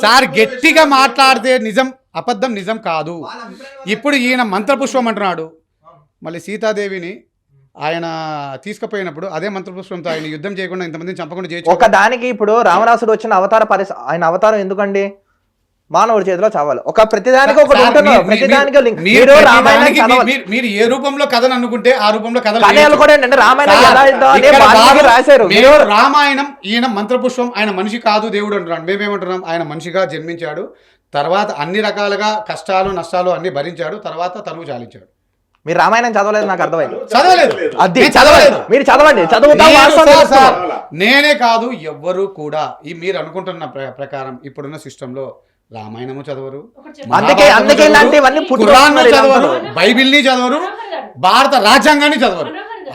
సార్ గట్టిగా మాట్లాడితే నిజం అబద్ధం నిజం కాదు. ఇప్పుడు ఈయన మంత్రపుష్పం అంటున్నాడు, మళ్ళీ సీతాదేవిని ఆయన తీసుకుపోయినప్పుడు అదే మంత్రపుష్పంతో ఆయన యుద్ధం చేయకుండా ఇంతమందిని చంపకుండా చేయొచ్చు. ఒక దానికి ఇప్పుడు రావణాసుడు వచ్చిన అవతార ఆయన అవతారం ఎందుకండి? మానవుడి చేతిలో చావాలి. ఒక ప్రతిదానికి ఒకటి ఉంటుంది, ప్రతిదానికి లింక్. మీరు ఏ రూపంలో కథను అనుకుంటే ఆ రూపంలో కథలు కూడా ఏంటంటే రామాయణం రాశారు. రామాయణం ఈయన మంత్రపుష్పం, ఆయన మనిషి కాదు దేవుడు అంటున్నాడు. మేమేమంటున్నాం, ఆయన మనిషిగా జన్మించాడు, తర్వాత అన్ని రకాలుగా కష్టాలు నష్టాలు అన్ని భరించాడు, తర్వాత తనువు చాలించాడు. మీరు రామాయణం చదవలేదు, నాకు అర్థమైంది. చదవలేదు, అది చదవలేదు. మీరు చదవండి, చదువుతా. నేనే కాదు ఎవ్వరు కూడా ఈ మీరు అనుకుంటున్న ప్రకారం ఇప్పుడున్న సిస్టమ్ లో రామాయణము చదవరు, అందుకే ఇలాంటివన్నీ ఖురాన్ చదవరు, బైబిల్ని చదవరు, భారత రాజ్యాంగాన్ని చదవరు.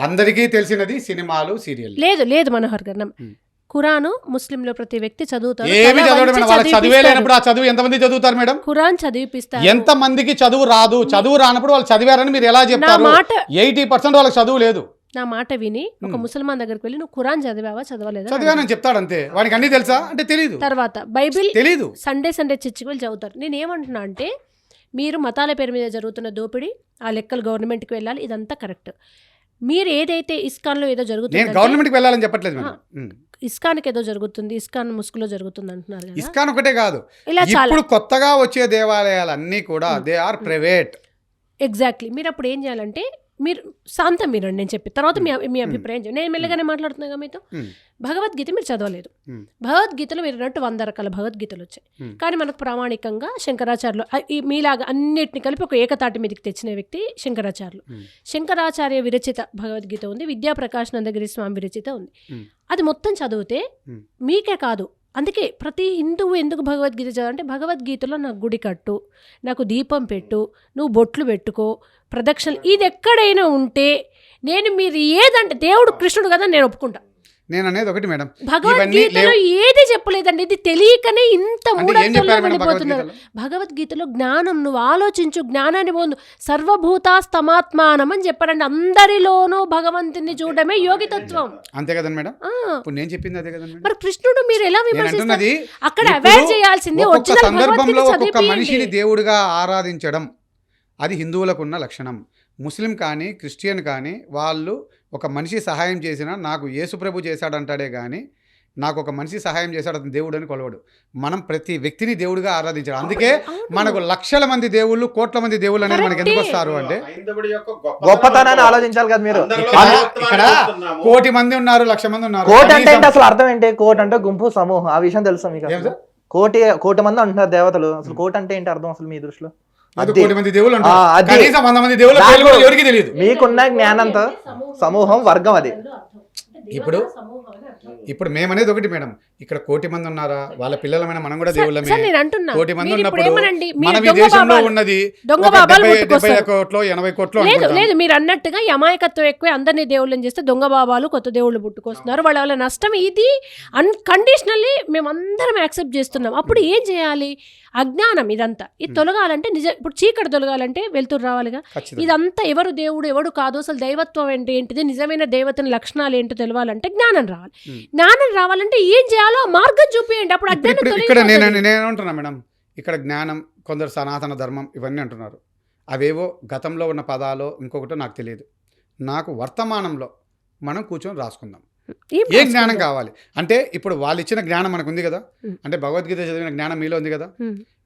అందరికీ తెలిసినది సినిమాలు, సీరియల్. లేదు లేదు మనోహర్ గారు, ఉమ్. ఖురాను ముస్లింలో ప్రతి వ్యక్తి చదువుతారు. ఏమి తల చదవడం వంచి మేడం? వాళ్ళకి చదివే చదివిపిస్తారు. లేనప్పుడు ఆ చదువు ఎంతమంది చదువుతారు మేడం? ఖురాన్ చదివిపిస్తారు. ఎంత మందికి చదువు రాదు? చదువు రానప్పుడు వాళ్ళు చదివారని మీరు ఎలా నా చెప్తారు? మాట 80% వాళ్ళకి చదువు లేదు. నా మాట విని ఒక ముసల్మాన్ దగ్గరికి వెళ్ళి నువ్వు ఖురాన్ చదివావా చదవలేదా చదివానని చెప్తాడు అంతే. వానికి అన్ని తెలుసా అంటే తెలియదు. తర్వాత బైబిల్ తెలీదు. సండే చర్చికి వెళ్ళి చదువుతారు. నేను ఏమంటున్నా అంటే మీరు మతాల పేరు మీద జరుగుతున్న దోపిడీ, ఆ లెక్కలు గవర్నమెంట్కి వెళ్ళాలి, ఇదంతా కరెక్ట్. మీరు ఏదైతే ఇస్కాన్లో ఏదో నేను జరుగుతుంది, గవర్నమెంట్కి వెళ్ళాలని చెప్పట్లేదు మేడం. ఇస్కాన్కి ఏదో జరుగుతుంది, ఇస్కాన్ ముసుగులో జరుగుతుంది అంటున్నారు కదా. ఇస్కాన్ ఒకటే కాదు, ఇలా చాలా ఇప్పుడు కొత్తగా వచ్చే దేవాలయాలన్నీ కూడా దే ఆర్ ప్రైవేట్. ఎగ్జాక్ట్లీ. మీరు అప్పుడు ఏం చేయాలంటే మీరు శాంతం మీరండి, నేను చెప్పి తర్వాత మీ అభిప్రాయం చెప్పి, నేను మెల్లగానే మాట్లాడుతున్నాగా మీతో. భగవద్గీత మీరు చదవలేదు. భగవద్గీతలో మీరు అన్నట్టు 100 రకాల భగవద్గీతలు వచ్చాయి. కానీ మనకు ప్రామాణికంగా శంకరాచార్యులు మీలాగా అన్నిటిని కలిపి ఒక ఏకతాటి మీదకి తెచ్చిన వ్యక్తి శంకరాచార్యులు. శంకరాచార్య విరచిత భగవద్గీత ఉంది, విద్యాప్రకాశ్ నందగిరి స్వామి విరచిత ఉంది. అది మొత్తం చదివితే మీకే కాదు, అందుకే ప్రతి హిందువు ఎందుకు భగవద్గీత చదవాలంటే భగవద్గీతలో నాకు గుడి కట్టు, నాకు దీపం పెట్టు, నువ్వు బొట్లు పెట్టుకో, ప్రదక్షిణలు, ఇది ఎక్కడైనా ఉంటే నేను మీరు ఏదంటే దేవుడు కృష్ణుడు కదా నేను ఒప్పుకుంటా. నేను అనేది ఒకటి మేడం, భగవద్గీతలో ఏది చెప్పలేదండి, ఇది తెలియకనే ఇంత అంటే ఏం మూఢత్వంలో చెప్పారు మేడం వెళ్ళిపోతున్నారు. భగవద్గీతలో? భగవద్గీతలో జ్ఞానం, నువ్వు ఆలోచించు, జ్ఞానాన్ని పొందు, సర్వభూతాస్తమాత్మానం అని చెప్పారండి. అందరిలోనూ భగవంతుని చూడడమే యోగితత్వం. అంతే కదండి మేడం, ఆ, ఇప్పుడు నేను చెప్పింది అదే కదండి మేడం. మరి కృష్ణుడు మీరు ఎలా నేను విమర్శిస్తారు? అంటున్నది అక్కడ ఇప్పుడు అవాయిడ్ చేయాల్సింది ఒక్కొక్క ఒరిజినల్ సందర్భంలో భగవద్గీత ఒక్కొక్క మనిషిని చదివిపియండి. దేవుడిగా ఆరాధించడం అది హిందువులకు ఉన్న లక్షణం. ముస్లిం కానీ క్రిస్టియన్ కానీ వాళ్ళు ఒక మనిషి సహాయం చేసినా నాకు యేసుప్రభు చేశాడంటాడే కానీ నాకు ఒక మనిషి సహాయం చేశాడు అతను దేవుడు అని కొలవడు. మనం ప్రతి వ్యక్తిని దేవుడిగా ఆరాధించాడు. అందుకే మనకు లక్షల మంది దేవుళ్ళు, కోట్ల మంది దేవుళ్ళు అనేది మనకి ఎందుకు వస్తారు అంటే గొప్పతనాన్ని ఆలోచించాలి కదా మీరు. ఇక్కడ 1,000,000 మంది ఉన్నారు, 1,00,000 మంది ఉన్నారు. కోటి అంటే ఏంటి అసలు అర్థం ఏంటి? కోటి అంటే గుంపు, సమూహం, ఆ విషయం తెలుసా మీకు? అసలు కోటి మంది అంటున్నారు దేవతలు, అసలు కోటి అంటే ఏంటి అర్థం అసలు మీ దృష్టిలో? అది 1,000,000 మంది దేవుళ్ళు అంటారు. అది కనీసం 100 మంది దేవుళ్ళ పేర్లు కూడా ఎవరికీ తెలియదు. మీకున్న జ్ఞానంతో సమూహం, వర్గం అది. ఇప్పుడు మేమనేది ఒకటి మేడం, ఇక్కడ 1,000,000 మంది ఉన్నారా, వాళ్ళ పిల్లలమైన మనం కూడా దేవుళ్ళమే. సార్, నేను అంటున్నా, 1,000,000 మంది మీరు ఇప్పుడు ఉన్నప్పుడు ఏమనండి, మనం మీరు ఈ దొంగ దేశంలో బాబాలు, ఉన్నది దొంగ ఒక బాబాలు 70 పుట్టుకొస్తారు. కోట్లో 80 కోట్లో లేదు అనుకుంటాం. లేదు, మీరు అన్నట్టుగా ఈ అమాయకత్వం ఎక్కువ, అందరినీ దేవుళ్ళని చేస్తే దొంగ బాబాలు కొత్త దేవుళ్ళు పుట్టుకొస్తున్నారు, వాళ్ళ వల్ల నష్టం. ఇది అన్కండిషనల్లీ మేమందరం యాక్సెప్ట్ చేస్తున్నాం. అప్పుడు ఏం చేయాలి? అజ్ఞానం ఇదంతా ఇది తొలగాలంటే ఇప్పుడు చీకటి తొలగాలంటే వెలుతురు రావాలిగా. ఖచ్చితంగా. ఇదంతా ఎవరు దేవుడు ఎవడు కాదు, అసలు దైవత్వం అంటే ఏంటిది, నిజమైన దైవత్వం లక్షణాలు ఏంటో తెలవాలంటే జ్ఞానం రావాలి. జ్ఞానం రావాలంటే ఏం చేయాలో మార్గం చూపియండి. అప్పుడు అజ్ఞానం ఇక్కడ తొలగిపోతుంది. నేను అంటున్నా మేడం, ఇక్కడ జ్ఞానం, కొందరు సనాతన ధర్మం ఇవన్నీ అంటున్నారు. అవేవో గతంలో ఉన్న పదాలో ఇంకొకటో నాకు తెలియదు. నాకు వర్తమానంలో మనం కూర్చొని రాసుకుందాం. ఏ జ్ఞానం కావాలి అంటే ఇప్పుడు వాళ్ళు ఇచ్చిన జ్ఞానం మనకు ఉంది కదా, అంటే భగవద్గీత చదివిన జ్ఞానం మీలో ఉంది కదా,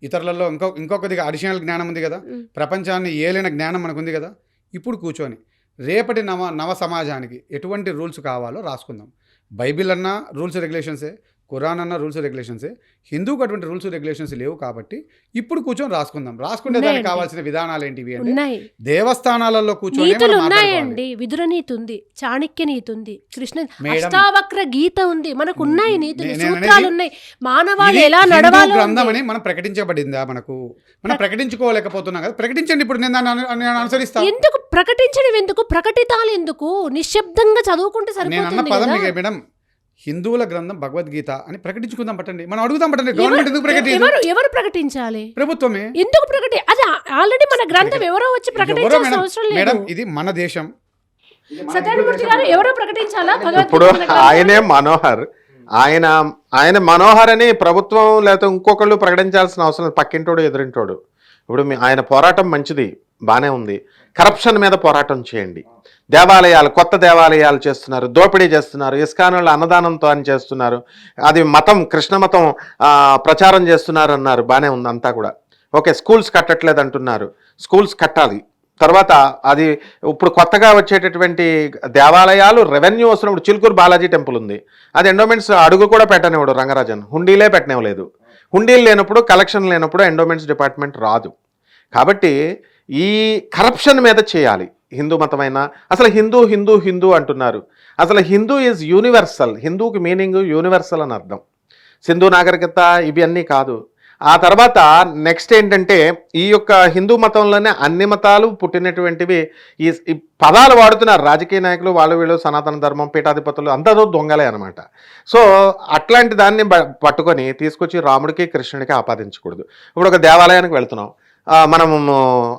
ఇతరులలో ఇంకొకదిగా అడిషనల్ జ్ఞానం ఉంది కదా, ప్రపంచాన్ని ఏలిన జ్ఞానం మనకు ఉంది కదా. ఇప్పుడు కూర్చొని రేపటి నవ సమాజానికి ఎటువంటి రూల్స్ కావాలో రాసుకుందాం. బైబిల్ అన్నా రూల్స్ రెగ్యులేషన్సే, ఖురాన్ అన్న రూల్స్ రెగ్యులేషన్సే. హిందూకి అటువంటి రూల్స్ రెగ్యులేషన్స్ లేవు కాబట్టి ఇప్పుడు కూర్చొని రాసుకుందాం. రాసుకుంటే దానికి కావాల్సిన విధానాలు ఏంటివి అంటే ఉన్నాయి, దేవస్థానాలలో కూర్చొని నీతులు ఉన్నాయండి. విదుర నీతి ఉంది, చాణక్య నీతి ఉంది, కృష్ణ అష్టావక్ర గీత ఉంది, మనకు ఉన్నాయి నీతులు, సూత్రాలు ఉన్నాయి. మానవాళి ఎలా నడవాలో గ్రంథం అని మనం ప్రకటించబడిందా? మనం ప్రకటించుకోలేకపోతున్నాం కదా. ప్రకటించండి, ఇప్పుడు నేను దాన్ని అనుసరిస్తాను. ఎందుకు ప్రకటించడం, ఎందుకు ప్రకటితాలు, ఎందుకు నిశ్శబ్దంగా చదువుకుంటే నేను అన్న సరిపోతుంది పదం కదా. మేడం, హిందువుల గ్రంథం భగవద్గీత అని ప్రకటించుకుందాం పట్టండి. మనం అడుగుదాం పట్టండి, గవర్నమెంట్ ఎందుకు ప్రకటించాలి? ఎవరు ప్రకటించాలి? ప్రభుత్వమే. ఎందుకు అది ఆల్రెడీ మన గ్రంథం, ఎవరో వచ్చి ప్రకటించాల్సిన అవసరం లేదు. మేడం ఇది మన దేశం. సత్యనారాయణమూర్తి గారు ఎవరో ప్రకటించాలా? ఇప్పుడు ఆయనే మనోహర్, ఆయన మనోహర్ అని ప్రభుత్వం లేకపోతే ఇంకొకళ్ళు ప్రకటించాల్సిన అవసరం లేదు. పక్కింటోడు ఎదురింటోడు. ఇప్పుడు ఆయన పోరాటం మంచిది, బాగానే ఉంది. కరప్షన్ మీద పోరాటం చేయండి. దేవాలయాలు, కొత్త దేవాలయాలు చేస్తున్నారు, దోపిడీ చేస్తున్నారు, ఇస్కానుల అన్నదానంతో అని చేస్తున్నారు, అది మతం, కృష్ణ మతం ప్రచారం చేస్తున్నారు అన్నారు, బాగానే ఉంది అంతా కూడా. ఓకే, స్కూల్స్ కట్టట్లేదు అంటున్నారు, స్కూల్స్ కట్టాలి. తర్వాత అది ఇప్పుడు కొత్తగా వచ్చేటటువంటి దేవాలయాలు రెవెన్యూ వస్తున్నప్పుడు చిలుకూరు బాలాజీ టెంపుల్ ఉంది, అది ఎండోమెంట్స్ అడుగు కూడా పెట్టనివ్వడు రంగరాజన్, హుండీలే పెట్టనివ్వలేదు. హుండీలు లేనప్పుడు, కలెక్షన్ లేనప్పుడు ఎండోమెంట్స్ డిపార్ట్మెంట్ రాదు. కాబట్టి ఈ కరప్షన్ మీద చేయాలి. హిందూ మతమైనా అసలు హిందూ అంటున్నారు. అసలు Hindu is universal. హిందూకి meaning universal అని అర్థం. సింధు నాగరికత ఇవి అన్నీ కాదు. ఆ తర్వాత నెక్స్ట్ ఏంటంటే ఈ యొక్క హిందూ మతంలోనే అన్ని మతాలు పుట్టినటువంటివి ఈ పదాలు వాడుతున్నారు రాజకీయ నాయకులు, వాళ్ళు వీళ్ళు, సనాతన ధర్మం, పీఠాధిపతులు అంతదో దొంగలే అనమాట. సో అట్లాంటి దాన్ని పట్టుకొని తీసుకొచ్చి రాముడికి కృష్ణుడికి ఆపాదించకూడదు. ఇప్పుడు ఒక దేవాలయానికి వెళ్తున్నాం, మనము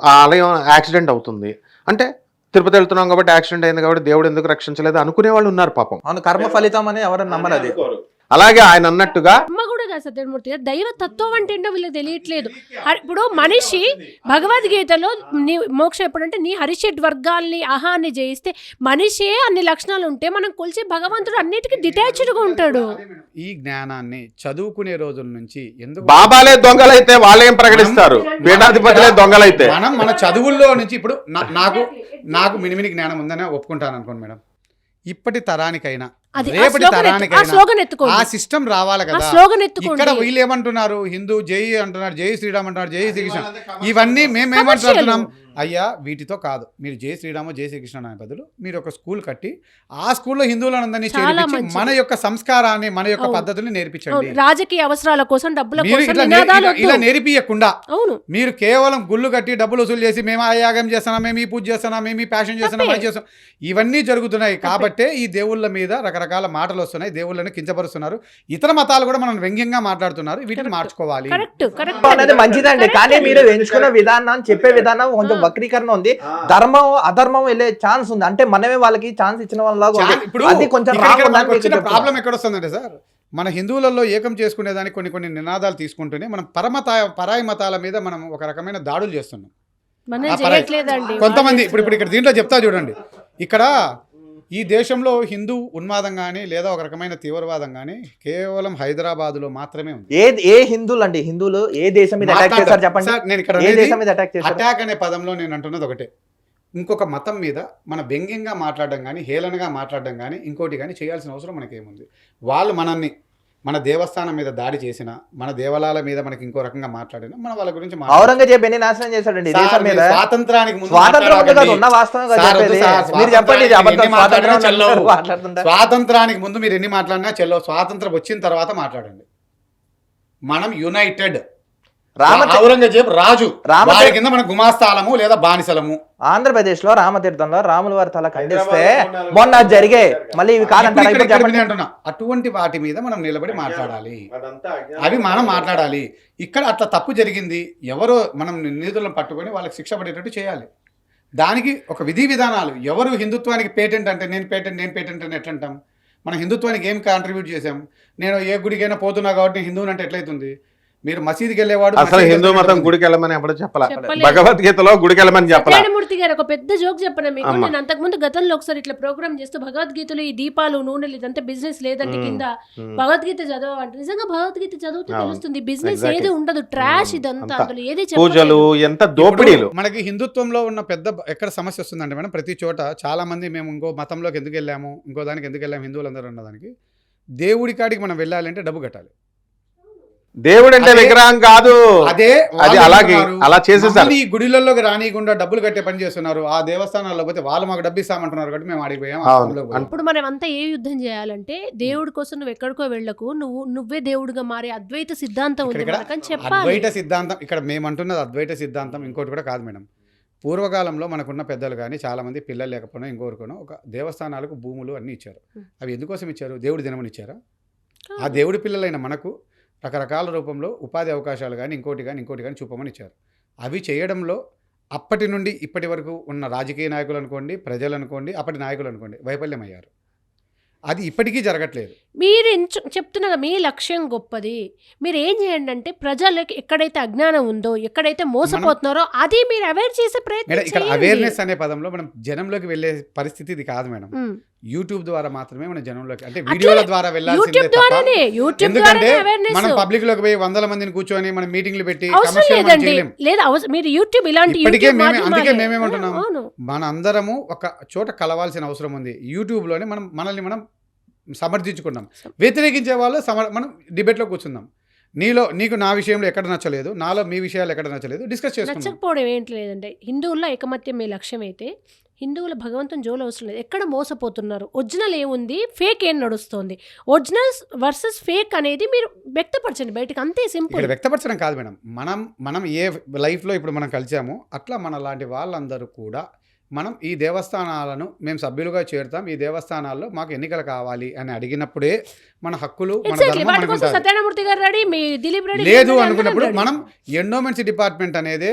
ఆ ఆలయం యాక్సిడెంట్ అవుతుంది అంటే తిరుపతి వెళ్తున్నాం కాబట్టి యాక్సిడెంట్ అయింది కాబట్టి దేవుడు ఎందుకు రక్షించలేదు అనుకునే వాళ్ళు ఉన్నారు పాపం. అవును, కర్మ ఫలితం అని ఎవరు నమ్మరు అది. అలాగే ఆయన అన్నట్టుగా అమ్మ కూడా కాదు సత్యమూర్తి గారు, దైవ తత్వం అంటే ఏంటో వీళ్ళకి తెలియట్లేదు. ఇప్పుడు మనిషి భగవద్గీతలో నీ మోక్షం ఎప్పుడంటే నీ హరిషడ్ వర్గాల్ని అహాన్ని జయిస్తే మనిషే అన్ని లక్షణాలు ఉంటే మనం కొలిచే భగవంతుడు అన్నిటికీ డిటాచ్డ్గా ఉంటాడు. ఈ జ్ఞానాన్ని చదువుకునే రోజుల నుంచి ఎందుకు బాబాలే దొంగలైతే వాళ్ళేం ప్రకటిస్తారు, పీఠాధిపతులే దొంగలైతే. మన చదువుల్లో నుంచి ఇప్పుడు నాకు మినిమిని జ్ఞానం ఉందని ఒప్పుకుంటాను అనుకోండి మేడం. ఇప్పటి తరానికైనా రేపటి తరానికైనా ఆ సిస్టమ్ రావాలి కదా. ఇక్కడ వీళ్ళు ఏమంటున్నారు, హిందూ జై అంటున్నారు, జై శ్రీరామ్ అంటున్నారు, జై శ్రీకృష్ణ, ఇవన్నీ మేమేమంటున్నాం, అయ్యా వీటితో కాదు, మీరు జై శ్రీరామ జై శ్రీకృష్ణ అనే బదులు మీరు ఒక స్కూల్ కట్టి ఆ స్కూల్లో హిందువులందరినీ చేర్పించి మన యొక్క సంస్కారాన్ని, మన యొక్క పద్ధతుల్ని నేర్పించండి. రాజకీయ అవసరాల కోసం, డబ్బుల ఇలా నేర్పియకుండా మీరు కేవలం గుళ్ళు కట్టి డబ్బులు వసూలు చేసి మేము ఆ యాగం చేస్తున్నాం, మేము ఈ పూజ చేస్తున్నాం, మేము ఈ ప్యాషన్ చేస్తున్నాం, అది చేస్తున్నాం, ఇవన్నీ జరుగుతున్నాయి. కాబట్టే ఈ దేవుళ్ళ మీద రకరకాల మాటలు వస్తున్నాయి, దేవుళ్ళని కించపరుస్తున్నారు. ఇతర మతాలు కూడా మనం వ్యంగ్యంగా మాట్లాడుతున్నారు, వీటిని మార్చుకోవాలి. అనేది మంచిదండి, కానీ మీరు ఎంచుకున్న విధానం, చెప్పే విధానం కొంచెం వక్రీకరణ ఉంది. ధర్మం అధర్మం వెళ్ళే ఛాన్స్ ఉంది, అంటే మనమే వాళ్ళకి ఛాన్స్ ఇచ్చిన వాళ్ళ ప్రాబ్లం ఎక్కడ వస్తుందంటే సార్, మన హిందువులలో ఏకం చేసుకునేదానికి కొన్ని నినాదాలు తీసుకుంటూనే మనం పరాయి మతాల మీద మనం ఒక రకమైన దాడులు చేస్తున్నాం. కొంతమంది ఇప్పుడు ఇక్కడ దీంట్లో చెప్తా చూడండి, ఇక్కడ ఈ దేశంలో హిందూ ఉన్మాదం కానీ లేదా ఒక రకమైన తీవ్రవాదం కానీ కేవలం హైదరాబాద్ లో మాత్రమే ఉంది. ఏ హిందువులు అండి, హిందువులు ఏ దేశం మీద అటాక్ చేశారు చెప్పండి. నేను ఇక్కడ అటాక్ అనే పదంలో నేను అంటున్నది ఒకటే, ఇంకొక మతం మీద మన వ్యంగ్యంగా మాట్లాడడం కానీ, హేళనగా మాట్లాడడం కానీ, ఇంకోటి కానీ చేయాల్సిన అవసరం మనకేముంది. వాళ్ళు మనల్ని మన దేవస్థానం మీద దాడి చేసిన, మన దేవాలయాల మీద మనకి ఇంకో రకంగా మాట్లాడిన, మన వాళ్ళ గురించి ఔరంగజేబు ఎన్ని నాశనం చేశాడండి దేశం మీద. స్వాతంత్రానికి ముందు స్వాతంత్రానికి ముందు మీరు ఎన్ని మాట్లాడినా చెల్లో, స్వాతంత్రం వచ్చిన తర్వాత మాట్లాడండి. మనం యునైటెడ్. ఔరంగజేబు రాజు, వారి కింద మన గుమాస్తాలము లేదా బానిసలము. ఆంధ్రప్రదేశ్ లో రామతీర్థంలో రాముల వారి తల ఖండిస్తే మొన్న జరిగే, మళ్ళీ ఇవి కాదంటున్నా, అటువంటి వాటి మీద మనం నిలబడి మాట్లాడాలి, అవి మనం మాట్లాడాలి. ఇక్కడ అట్లా తప్పు జరిగింది, ఎవరో మనం నిందితులను పట్టుకొని వాళ్ళకి శిక్ష పడేటట్టు చేయాలి. దానికి ఒక విధి విధానాలు. ఎవరు హిందుత్వానికి పేటెంట్ అంటే నేను పేటెంట్ అని ఎట్లా అంటాం? మనం హిందుత్వానికి ఏం కాంట్రిబ్యూట్ చేసాం? నేను ఏ గుడికైనా పోతున్నా కాబట్టి హిందువుని అంటే ఎట్లయితుంది? మీరు మసీదుకి వెళ్ళేవాడు అసలు హిందూ మతం గుడికి వెళ్ళమని ఎప్పుడు చెప్పాలి, భగవద్గీతలో గుడికి వెళ్ళమని చెప్పాలి. సత్యమూర్తి గారు ఒక పెద్ద జోక్ చెప్పను మీకు. నేను అంతకుముందు గతంలో ఒకసారి ఇట్లా ప్రోగ్రామ్ చేస్తూ భగవద్గీతలో ఈ దీపాలు, నూనెలు, ఇదంతా బిజినెస్ లేదంటే కింద భగవద్గీత చదవండి. నిజంగా భగవద్గీత చదివితే తెలుస్తుంది బిజినెస్ ఏది ఉండదు, ట్రాష్ ఇదంతా, అందులో ఏది పూజలు ఎంత దోపిడీలు. మనకి హిందుత్వంలో ఉన్న పెద్ద ఎక్కడ సమస్య వస్తుందంటే మేడం, ప్రతి చోట చాలా మంది మేము ఇంకో మతంలోకి ఎందుకు వెళ్ళాము, ఇంకో దానికి ఎందుకు వెళ్ళాము, హిందువులందరూ ఉన్నదానికి దేవుడి కాడికి మనం వెళ్ళాలంటే డబ్బు కట్టాలి. దేవుడు అంటే విగ్రహం కాదు, అదే అది అలాగే అలా చేసేసారు. ఈ గుడిలలోకి రానియకుండా డబ్బులు కట్టే పని చేస్తున్నారు. ఆ దేవస్థానాల్లో పోతే వాళ్ళు మాకు డబ్బు ఇస్తామంటున్నారు కాబట్టి మేము అడిగిపోయాం. ఇప్పుడు మనం అంతా ఏ యుద్ధం చేయాలంటే దేవుడి కోసం నువ్వు ఎక్కడికో వెళ్ళకు, నువ్వే దేవుడిగా మారే అద్వైత సిద్ధాంతం ఉంది అని చెప్పాలి. అద్వైత సిద్ధాంతం ఇక్కడ మేమంటున్నది అద్వైత సిద్ధాంతం ఇంకోటి కూడా కాదు మేడం. పూర్వకాలంలో మనకున్న పెద్దలు కానీ చాలా మంది పిల్లలు లేకపోయినా ఇంకోరుకోనో ఒక దేవస్థానాలకు భూములు అన్నీ ఇచ్చారు. అవి ఎందుకోసం ఇచ్చారు? దేవుడి దినమని ఇచ్చారా? ఆ దేవుడి పిల్లలైన మనకు రకరకాల రూపంలో ఉపాధి అవకాశాలు కానీ ఇంకోటి కానీ చూపమని ఇచ్చారు. అవి చేయడంలో అప్పటి నుండి ఇప్పటి వరకు ఉన్న రాజకీయ నాయకులు అనుకోండి, ప్రజలు అనుకోండి, అప్పటి నాయకులు అనుకోండి వైఫల్యం అయ్యారు. అది ఇప్పటికీ జరగట్లేదు. మీరు చెప్తున్నది మీ లక్ష్యం గొప్పది. మీరు ఏం చేయండి అంటే ప్రజలకు ఎక్కడైతే అజ్ఞానం ఉందో, ఎక్కడైతే మోసపోతున్నారో అది మీరు అవేర్ చేసే ప్రయత్నం. ఇక్కడ అవేర్నెస్ అనే పదంలో మనం జనంలోకి వెళ్ళే పరిస్థితి ఇది కాదు మేడం. యూట్యూబ్ ద్వారా మాత్రమే మన జనంలోకి, అంటే వీడియోల ద్వారా వెళ్ళాల్సిందే. ఎందుకంటే మనం పబ్లిక్ లోకి పోయి వందల మందిని కూర్చొని మనం మీటింగ్లు పెట్టి మీరు యూట్యూబ్ ఇలాంటి అందుకే మేమేమంటున్నాం, మన అందరము ఒక చోట కలవాల్సిన అవసరం ఉంది. యూట్యూబ్ లోనే మనల్ని మనం సమర్థించుకున్నాం. వ్యతిరేకించే వాళ్ళు మనం డిబేట్లో కూర్చుందాం. నీకు నా విషయంలో ఎక్కడ నచ్చలేదు, నాలో మీ విషయాలు ఎక్కడ నచ్చలేదు, డిస్కస్ చేసుకుందాం. నచ్చకపోవడం ఏంటి లేదంటే హిందువుల్లో ఏకమత్యం మీ లక్ష్యం అయితే హిందువుల భగవంతుని జోలు అవసరం లేదు. ఎక్కడ మోసపోతున్నారు, ఒరిజినల్ ఏముంది, ఫేక్ ఏం నడుస్తుంది, ఒరిజినల్ వర్సెస్ ఫేక్ అనేది మీరు వ్యక్తపరచండి బయటకు, అంతే సింపుల్. ఇక్కడ వ్యక్తపరచడం కాదు మేడం, మనం ఏ లైఫ్లో ఇప్పుడు మనం కలిసామో అట్లా మన లాంటి వాళ్ళందరూ కూడా మనం ఈ దేవస్థానాలను మేము సభ్యులుగా చేరుతాం, ఈ దేవస్థానాల్లో మాకు ఎన్నికలు కావాలి అని అడిగినప్పుడే మన హక్కులు మన Exactly. ధర్మం వాటి మనకు కోసం ఉంటుంది. సత్యనారాయణ గారు రెడీ, మీ దిలీప్ రెడ్డి లేదు అందరూ అనుకున్నప్పుడు ready. మనం ఎండోమెంట్స్ డిపార్ట్మెంట్ అనేది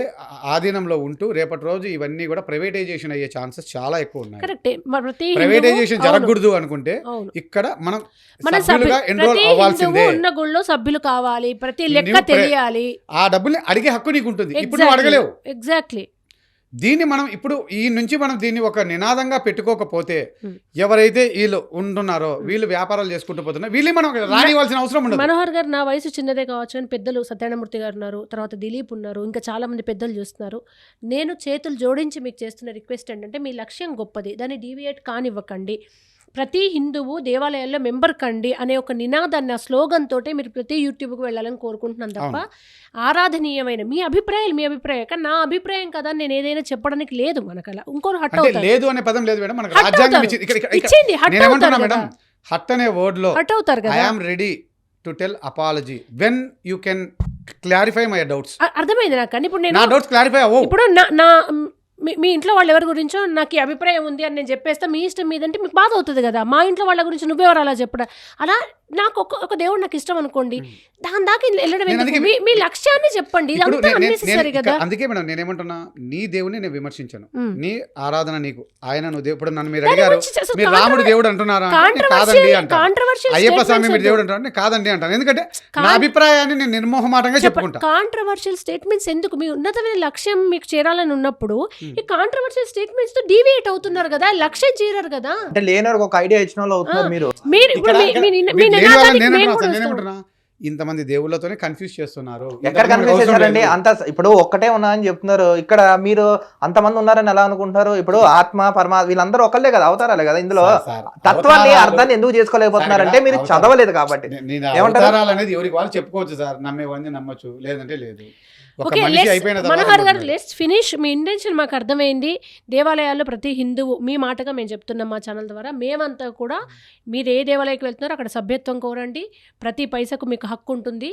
ఆధీనంలో ఉంటూ రేపటి రోజు ఇవన్నీ కూడా ప్రైవేటైజేషన్ అయ్యే ఛాన్సెస్ చాలా ఎక్కువ ఉన్నాయి. కరెక్టే. మరి ప్రతి ప్రైవేటైజేషన్ హిందువు- జరగకూడదు అనుకుంటే అవును. ఇక్కడ మనం మన సభ్యులుగా ఎన్రోల్ ప్రతి అవ్వాల్సిందే. హిందువు ఉన్న గుళ్ళో సభ్యులు కావాలి, ప్రతి లెక్క నువ్వు తెలియాలి. ఆ డబ్బుల్ని అడిగే హక్కు నీకు ఉంటుంది. ఇప్పుడు నువ్వు అడగలేవు. ఎగ్జాక్ట్లీ. దీన్ని మనం ఇప్పుడు ఈ నుంచి మనం దీన్ని ఒక నినాదంగా పెట్టుకోకపోతే ఎవరైతే వీళ్ళు ఉంటున్నారో వీళ్ళు వ్యాపారాలు చేసుకుంటూ పోతున్నారు, వీళ్ళు మనం రానివ్వాల్సిన అవసరం ఉండదు. మనోహర్ గారు నా వయసు చిన్నదే కావచ్చు అని పెద్దలు సత్యనారాయణమూర్తి గారు ఉన్నారు, తర్వాత దిలీప్ ఉన్నారు, ఇంకా చాలా మంది పెద్దలు చూస్తున్నారు. నేను చేతులు జోడించి మీకు చేస్తున్న రిక్వెస్ట్ ఏంటంటే మీ లక్ష్యం గొప్పది, దాన్ని డీవియేట్ కానివ్వకండి. ప్రతి హిందువు దేవాలయాల్లో మెంబర్ కండి అనే ఒక నినాదాన్ని, ఆ స్లోగన్ తోటే మీరు ప్రతి యూట్యూబ్కి వెళ్ళాలని కోరుకుంటున్నాను తప్ప ఆరాధనీయమైన మీ అభిప్రాయం కానీ నా అభిప్రాయం కదా నేను ఏదైనా చెప్పడానికి లేదు. మనకు అలా ఇంకోరు హట్ అంటే అవుతారు. లేదు అనే పదం లేదు మేడం, మనకు హట్ రాజ్యాంగం అవుతారు. ఇచ్చింది. ఇచ్చింది, హట్ నేనేమంటున్నా అవుతారు మేడం, కదా. హట్ అనే వర్డ్ లో హట్ అవుతారు ఐ కదా. Am ready to tell apology when you can clarify my doubts. అర్థమైంది నాకు. కానీ ఇప్పుడు నా నేను డౌట్స్ క్లారిఫై అవ్వవు. ఇప్పుడు నా మీ ఇంట్లో వాళ్ళు ఎవరి గురించో నాకు ఈ అభిప్రాయం ఉంది అని నేను చెప్పేస్తే మీ ఇష్టం మీదంటే మీకు బాధ అవుతుంది కదా. మా ఇంట్లో వాళ్ళ గురించి నువ్వెవరు అలా చెప్పడం, అలా నాకు ఒక దేవుడు నాకు ఇష్టం అనుకోండి, దాని దాకా వెళ్ళడం నేను ఎందుకు? అందుకే- మీ లక్ష్యాన్ని చెప్పండి. ఇప్పుడు ఇదంతా unnecessary కదా. అందుకే మేడం నేనేమంటున్నా, నీ దేవుని నేను విమర్శించాను, మ్. నీ ఆరాధన నీకు, ఆయన నువ్వు దేవుడు. ఇప్పుడు నన్ను మీరు దాని అడిగారు గురించి అసలు మీరు రాముడు దేవుడు అంటున్నారా అంటే నేను కాదండి అంటాను. కాంట్రవర్షియల్ అయ్యప్ప స్వామి మీరు దేవుడు అంటారు నేను కాదండి అంటాను. ఎందుకంటే నా అభిప్రాయాన్ని నేను నిర్మోహమాటంగా చెప్పుకుంటా. కాంట్రవర్షియల్ స్టేట్మెంట్స్ ఎందుకు? మీ ఉన్నతమైన లక్ష్యం మీకు చేరాలని ఉన్నప్పుడు ఈ కాంట్రవర్షియల్ స్టేట్మెంట్స్ తో డీవియేట్ అవుతున్నారు కదా, లక్ష్యం చేరారు కదా. అంటే లేనోరికి ఒక ఐడియా ఇచ్చిన వాళ్ళు అవుతున్నారు మీరు. మీరు ఇప్పుడు మీ నినాదానికి నేను కూడా వస్తాను. నేనేమంటున్నా, ఇంతమంది దేవుళ్ళతోనే కన్ఫ్యూజ్ చేస్తున్నారు. ఎక్కడ కన్ఫ్యూజ్ చేశారండి? అంత ఇప్పుడు ఒక్కటే ఉన్నా అని చెప్తున్నారు, ఇక్కడ మీరు అంతమంది ఉన్నారని ఎలా అనుకుంటారు? ఇప్పుడు ఆత్మ పరమాత్మ వీళ్ళందరూ ఒకళ్ళే కదా, అవతారాలే కదా. ఇందులో సార్, తత్వాన్ని అవతారాలు- అర్థాన్ని ఎందుకు చేసుకోలేకపోతున్నారంటే మీరు అవతారాలు- చదవలేదు కాబట్టి. నేను ఏమంటారు? అవతారాలు అనేది ఎవరికి వాళ్ళు చెప్పుకోవచ్చు సార్, నమ్మేవాడిని నమ్మచ్చు, లేదంటే లేదు. ఒక ఓకే, మనిషి అయిపోయిన మనోహర్ గారు తర్వాత లెట్స్ ఫినిష్. మీ ఇంటెన్షన్ మాకు అర్థమైంది. దేవాలయాల్లో ప్రతి హిందువు, మీ మాటగా మేము చెప్తున్నాం మా ఛానల్ ద్వారా, మేమంతా కూడా మీరు ఏ దేవాలయకి వెళ్తున్నారో అక్కడ సభ్యత్వం కోరండి, ప్రతి పైసకు మీకు హక్కు ఉంటుంది,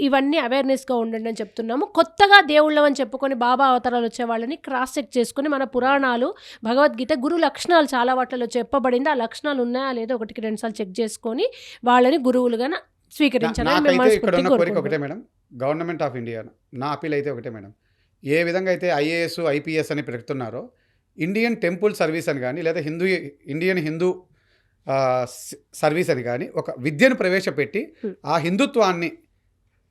ఇవన్నీ అవేర్నెస్గా ఉండండి అని చెప్తున్నాము. కొత్తగా దేవుళ్ళమని చెప్పుకొని బాబా అవతారాలు వచ్చే వాళ్ళని క్రాస్ చెక్ చేసుకుని మన పురాణాలు, భగవద్గీత, గురు లక్షణాలు చాలా వాటిలో చెప్పబడింది, ఆ లక్షణాలు ఉన్నాయా లేదో ఒకటికి 2 సార్లు చెక్ చేసుకొని వాళ్ళని గురువులుగా స్వీకరించాలని మేము నాకైతే ఇక్కడ ఉన్న మనస్ఫూర్తిగా కోరిక ఒకటే కోరుకుంటున్నాం. మేడం, గవర్నమెంట్ ఆఫ్ ఇండియా నా అపీల్ అయితే ఒకటే మేడం, ఏ విధంగా అయితే ఐఏఎస్ ఐపీఎస్ అని పెడుతున్నారో ఇండియన్ టెంపుల్ సర్వీస్ అని కానీ లేదా ఇండియన్ హిందూ సర్వీస్ అని కానీ ఒక విద్యను ప్రవేశపెట్టి ఆ హిందుత్వాన్ని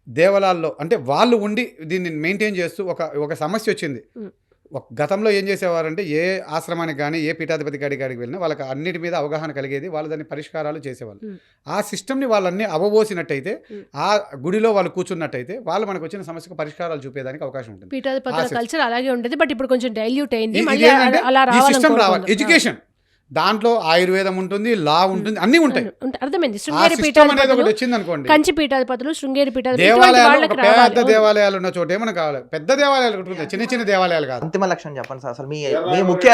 దేవాలయాల్లో అంటే వాళ్ళు ఉండి దీన్ని మెయింటైన్ చేస్తూ ఒక సమస్య వచ్చింది. గతంలో ఏం చేసేవారంటే ఏ ఆశ్రమానికి కానీ ఏ పీఠాధిపతి కాడికి వెళ్ళినా వాళ్ళకి అన్నిటి మీద అవగాహన కలిగేది, వాళ్ళు దాన్ని పరిష్కారాలు చేసేవాళ్ళు. ఆ సిస్టమ్ని వాళ్ళన్నీ అవబోసినట్టయితే, ఆ గుడిలో వాళ్ళు కూర్చున్నట్టయితే వాళ్ళు మనకు వచ్చిన సమస్యకు పరిష్కారాలు చూపేదానికి అవకాశం ఉంటుంది. పీఠాధిపతుల ఆ కల్చర్ అలాగే ఉండేది, బట్ ఇప్పుడు కొంచెం డైల్యూట్ అయింది. ఇది మళ్ళీ ఏంటంటే అలా ఈ సిస్టమ్ రావాలి. రావాలి. ఎడ్యుకేషన్ దాంట్లో ఆయుర్వేదం ఉంటుంది, లా ఉంటుంది, అన్నీ ఉంటాయి. అర్థమైంది. ఆ శృంగేరి సిస్టమ్ అనేది ఒకటి పీఠాధిపతులు, వచ్చింది అనుకోండి, కంచి పీఠాధిపతులు, శృంగేరి పీఠాధిపతులు, దేవాలయాలు ఒక పెద్ద దేవాలయాలు ఉన్న చోట ఏమైనా కావాలి, పెద్ద దేవాలయాలు ఉంటుంది, చిన్న దేవాలయాలు కాదు. అంతిమ లక్ష్యం చెప్పండి సార్. అసలు మీ ముఖ్య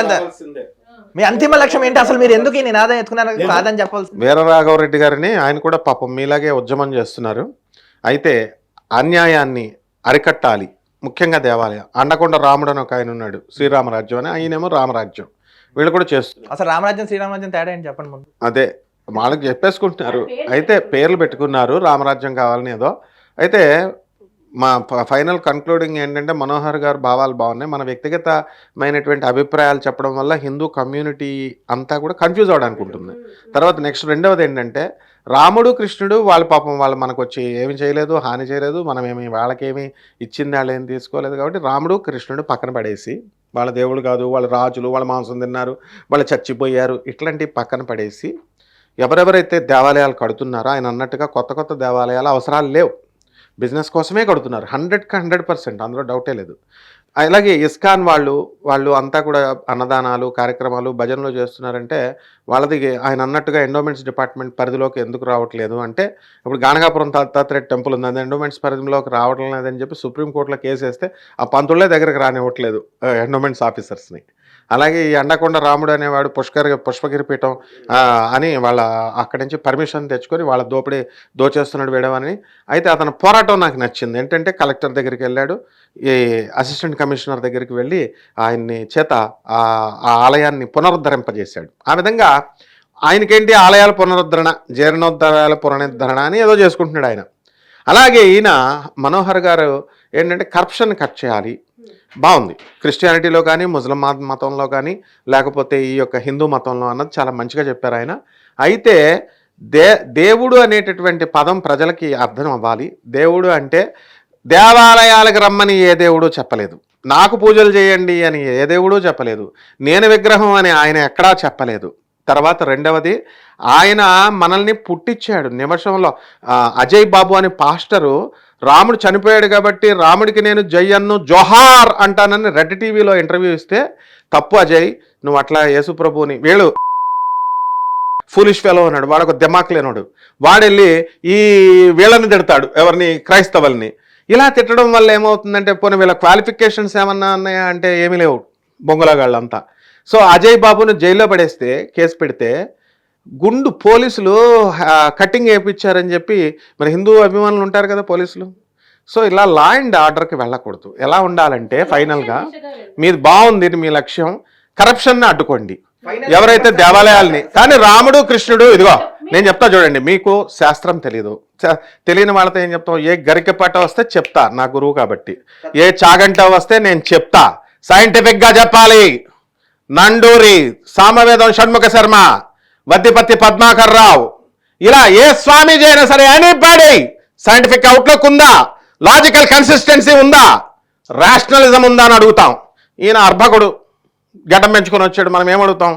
మీ అంతిమ లక్ష్యం ఏంటి? అసలు మీరు ఎందుకు ఈ నినాదం ఎత్తుకున్నారు కాదని చెప్పాల్సి. వీరరాఘవరెడ్డి గారిని ఆయన కూడా పాపం మీలాగే ఉద్యమం చేస్తున్నారు. అయితే అన్యాయాన్ని అరికట్టాలి, ముఖ్యంగా దేవాలయం. అండకొండ రాముడు అని ఒక ఆయన ఉన్నాడు, శ్రీరామరాజ్యం అని, ఆయనేమో రామరాజ్యం, వీళ్ళు కూడా చేస్తున్నారు. అసలు రామరాజ్యం శ్రీరామరాజ్యం తేడా ఏంటి చెప్పండి ముందు. అదే వాళ్ళకి చెప్పేసుకుంటున్నారు, అయితే పేర్లు పెట్టుకున్నారు రామరాజ్యం కావాలని ఏదో. అయితే మా ఫైనల్ కన్క్లూడింగ్ ఏంటంటే మనోహర్ గారు భావాలు బాగున్నాయి. మన వ్యక్తిగతమైనటువంటి అభిప్రాయాలు చెప్పడం వల్ల హిందూ కమ్యూనిటీ అంతా కూడా కన్ఫ్యూజ్ అవడానికి ఉంటుంది. తర్వాత నెక్స్ట్ రెండవది ఏంటంటే రాముడు కృష్ణుడు వాళ్ళు పాపం వాళ్ళు మనకు వచ్చి ఏమి చేయలేదు, హాని చేయలేదు, మనమేమి వాళ్ళకేమి ఇచ్చింది వాళ్ళు ఏమి తీసుకోలేదు. కాబట్టి రాముడు కృష్ణుడు పక్కన పడేసి, వాళ్ళ దేవుడు కాదు, వాళ్ళ రాజులు, వాళ్ళ మాంసం తిన్నారు, వాళ్ళు చచ్చిపోయారు, ఇట్లాంటివి పక్కన పడేసి ఎవరెవరైతే దేవాలయాలు కడుతున్నారో ఆయన అన్నట్టుగా కొత్త దేవాలయాల అవసరాలు లేవు, బిజినెస్ కోసమే కడుతున్నారు. 100% అందులో డౌటే లేదు. అలాగే ఇస్కాన్ వాళ్ళు అంతా కూడా అన్నదానాలు కార్యక్రమాలు భజనలు చేస్తున్నారంటే వాళ్ళది ఆయన అన్నట్టుగా ఎండోమెంట్స్ డిపార్ట్మెంట్ పరిధిలోకి ఎందుకు రావట్లేదు అంటే, ఇప్పుడు గానగాపురం దత్తాత్రేయ టెంపుల్ ఉంది, అది ఎండోమెంట్స్ పరిధిలోకి రావడం లేదని చెప్పి సుప్రీంకోర్టులో కేసు వేస్తే ఆ పంతులే దగ్గరికి రానివ్వట్లేదు ఎండోమెంట్స్ ఆఫీసర్స్ని. అలాగే ఈ అండకొండ రాముడు అనేవాడు పుష్పగిరి పీఠం అని వాళ్ళ అక్కడి నుంచి పర్మిషన్ తెచ్చుకొని వాళ్ళ దోచేస్తున్నాడు వేయడమని. అయితే అతని పోరాటం నాకు నచ్చింది. ఏంటంటే కలెక్టర్ దగ్గరికి వెళ్ళాడు, ఈ అసిస్టెంట్ కమిషనర్ దగ్గరికి వెళ్ళి ఆయన్ని చేత ఆ ఆలయాన్ని పునరుద్ధరింపజేశాడు. ఆ విధంగా ఆయనకేంటి ఆలయాల పునరుద్ధరణ, జీర్ణోద్ధరాల పునరుద్ధరణ అని ఏదో చేసుకుంటున్నాడు ఆయన. అలాగే ఈయన మనోహర్ గారు ఏంటంటే కరప్షన్ కట్ చేయాలి, బాగుంది. క్రిస్టియానిటీలో కానీ, ముస్లిం మతంలో కానీ, లేకపోతే ఈ యొక్క హిందూ మతంలో అన్నది చాలా మంచిగా చెప్పారు ఆయన. అయితే దేవుడు అనేటటువంటి పదం ప్రజలకి అర్థం అవ్వాలి. దేవుడు అంటే దేవాలయాలకు రమ్మని ఏ దేవుడు చెప్పలేదు, నాకు పూజలు చేయండి అని ఏ దేవుడు చెప్పలేదు, నేను విగ్రహం అని ఆయన ఎక్కడా చెప్పలేదు. తర్వాత రెండవది, ఆయన మనల్ని పుట్టించాడు నిమిషంలో. అజయ్ బాబు అనే పాస్టరు రాముడు చనిపోయాడు కాబట్టి రాముడికి నేను జయ్యన్ను జోహార్ అంటానని రెడ్ టీవీలో ఇంటర్వ్యూ ఇస్తే, తప్పు అజయ్, నువ్వు అట్లా యేసుప్రభుని, వీళ్ళు ఫూలిష్ ఫెలో అన్నాడు, వాడు ఒక దిమాక్ లేనాడు, వాడెళ్ళి ఈ వీళ్ళని తిడతాడు, ఎవరిని, క్రైస్తవుల్ని. ఇలా తిట్టడం వల్ల ఏమవుతుందంటే, పోనీ వీళ్ళ క్వాలిఫికేషన్స్ ఏమన్నా ఉన్నాయా అంటే ఏమీ లేవు, బొంగులగాళ్ళంతా. సో అజయ్ బాబును జైల్లో పడేస్తే, కేసు పెడితే గుండు పోలీసులు కటింగ్ వేయించారని చెప్పి, మరి హిందూ అభిమానులు ఉంటారు కదా పోలీసులు. సో ఇలా లా అండ్ ఆర్డర్కి వెళ్ళకూడదు. ఎలా ఉండాలంటే ఫైనల్గా మీది బాగుంది, మీ లక్ష్యం కరప్షన్ని అడ్డుకోండి, ఎవరైతే దేవాలయాల్ని. కానీ రాముడు కృష్ణుడు, ఇదిగో నేను చెప్తా చూడండి, మీకు శాస్త్రం తెలియని వాళ్ళతో ఏం చెప్తాం, ఏ గరికెపాట వస్తే చెప్తా, నా గురువు కాబట్టి, ఏ చాగంట వస్తే నేను చెప్తా, సైంటిఫిక్గా చెప్పాలి. నండూరి సామవేదం షణ్ముఖ శర్మ, వద్దిపత్తి పద్మాకర్ రావు, ఇలా ఏ స్వామీజీ అయినా సరే, ఎనీబడీ సైంటిఫిక్ అవుట్లుక్ ఉందా, లాజికల్ కన్సిస్టెన్సీ ఉందా, రేషనలిజం ఉందా అని అడుగుతాం. ఈయన అర్భకుడు గడ్డం పెంచుకొని వచ్చాడు, మనం ఏమడుగుతాం,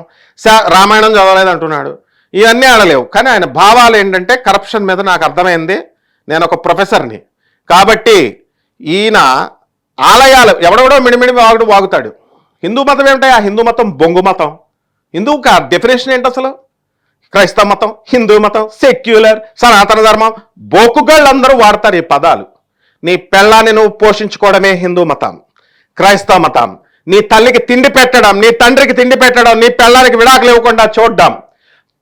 రామాయణం చదవలేదు అంటున్నాడు. ఇవన్నీ ఆడలేవు. కానీ ఆయన భావాలు ఏంటంటే కరప్షన్ మీద నాకు అర్థమైంది, నేను ఒక ప్రొఫెసర్ని కాబట్టి. ఈయన ఆలయాలు ఎవడెవడో మిడిమిడి వాగుతాడు. హిందూ మతం ఏమిటాయి, ఆ హిందూ మతం బొంగు మతం. హిందూ డెఫినేషన్ ఏంటి అసలు, క్రైస్తవ మతం, హిందూ మతం, సెక్యులర్, సనాతన ధర్మం, బోకుగాళ్ళందరూ వాడతారు ఈ పదాలు. నీ పెళ్ళాన్ని నువ్వు పోషించుకోవడమే హిందూ మతం. క్రైస్తవ మతం నీ తల్లికి తిండి పెట్టడం, నీ తండ్రికి తిండి పెట్టడం, నీ పెళ్ళానికి విడాకులు ఇవ్వకుండా చూడడం,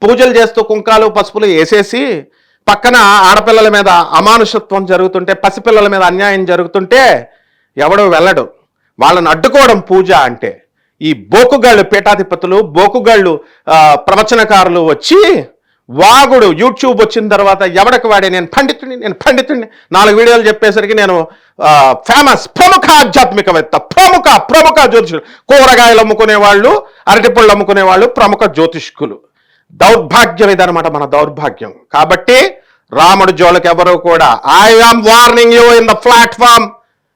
పూజలు చేస్తూ కుంకాలు పసుపులు వేసేసి పక్కన ఆడపిల్లల మీద అమానుషత్వం జరుగుతుంటే, పసిపిల్లల మీద అన్యాయం జరుగుతుంటే ఎవడో వెళ్ళడు. వాళ్ళని అడ్డుకోవడం పూజ అంటే. ఈ బోకుగాళ్ళు పీఠాధిపతులు, బోకుగాళ్ళు ప్రవచనకారులు వచ్చి వాగుడు యూట్యూబ్ వచ్చిన తర్వాత ఎవడకి వాడే నేను పండితుడిని 4 వీడియోలు చెప్పేసరికి నేను ఫేమస్, ప్రముఖ ఆధ్యాత్మికవేత్త, ప్రముఖ జ్యోతిషులు, కూరగాయలు అమ్ముకునే వాళ్ళు, అరటిపళ్ళు అమ్ముకునే వాళ్ళు ప్రముఖ జ్యోతిష్కులు. దౌర్భాగ్యం ఇదనమాట, మన దౌర్భాగ్యం. కాబట్టి రాముడు జోలికి ఎవరు కూడా, I am warning you in the platform,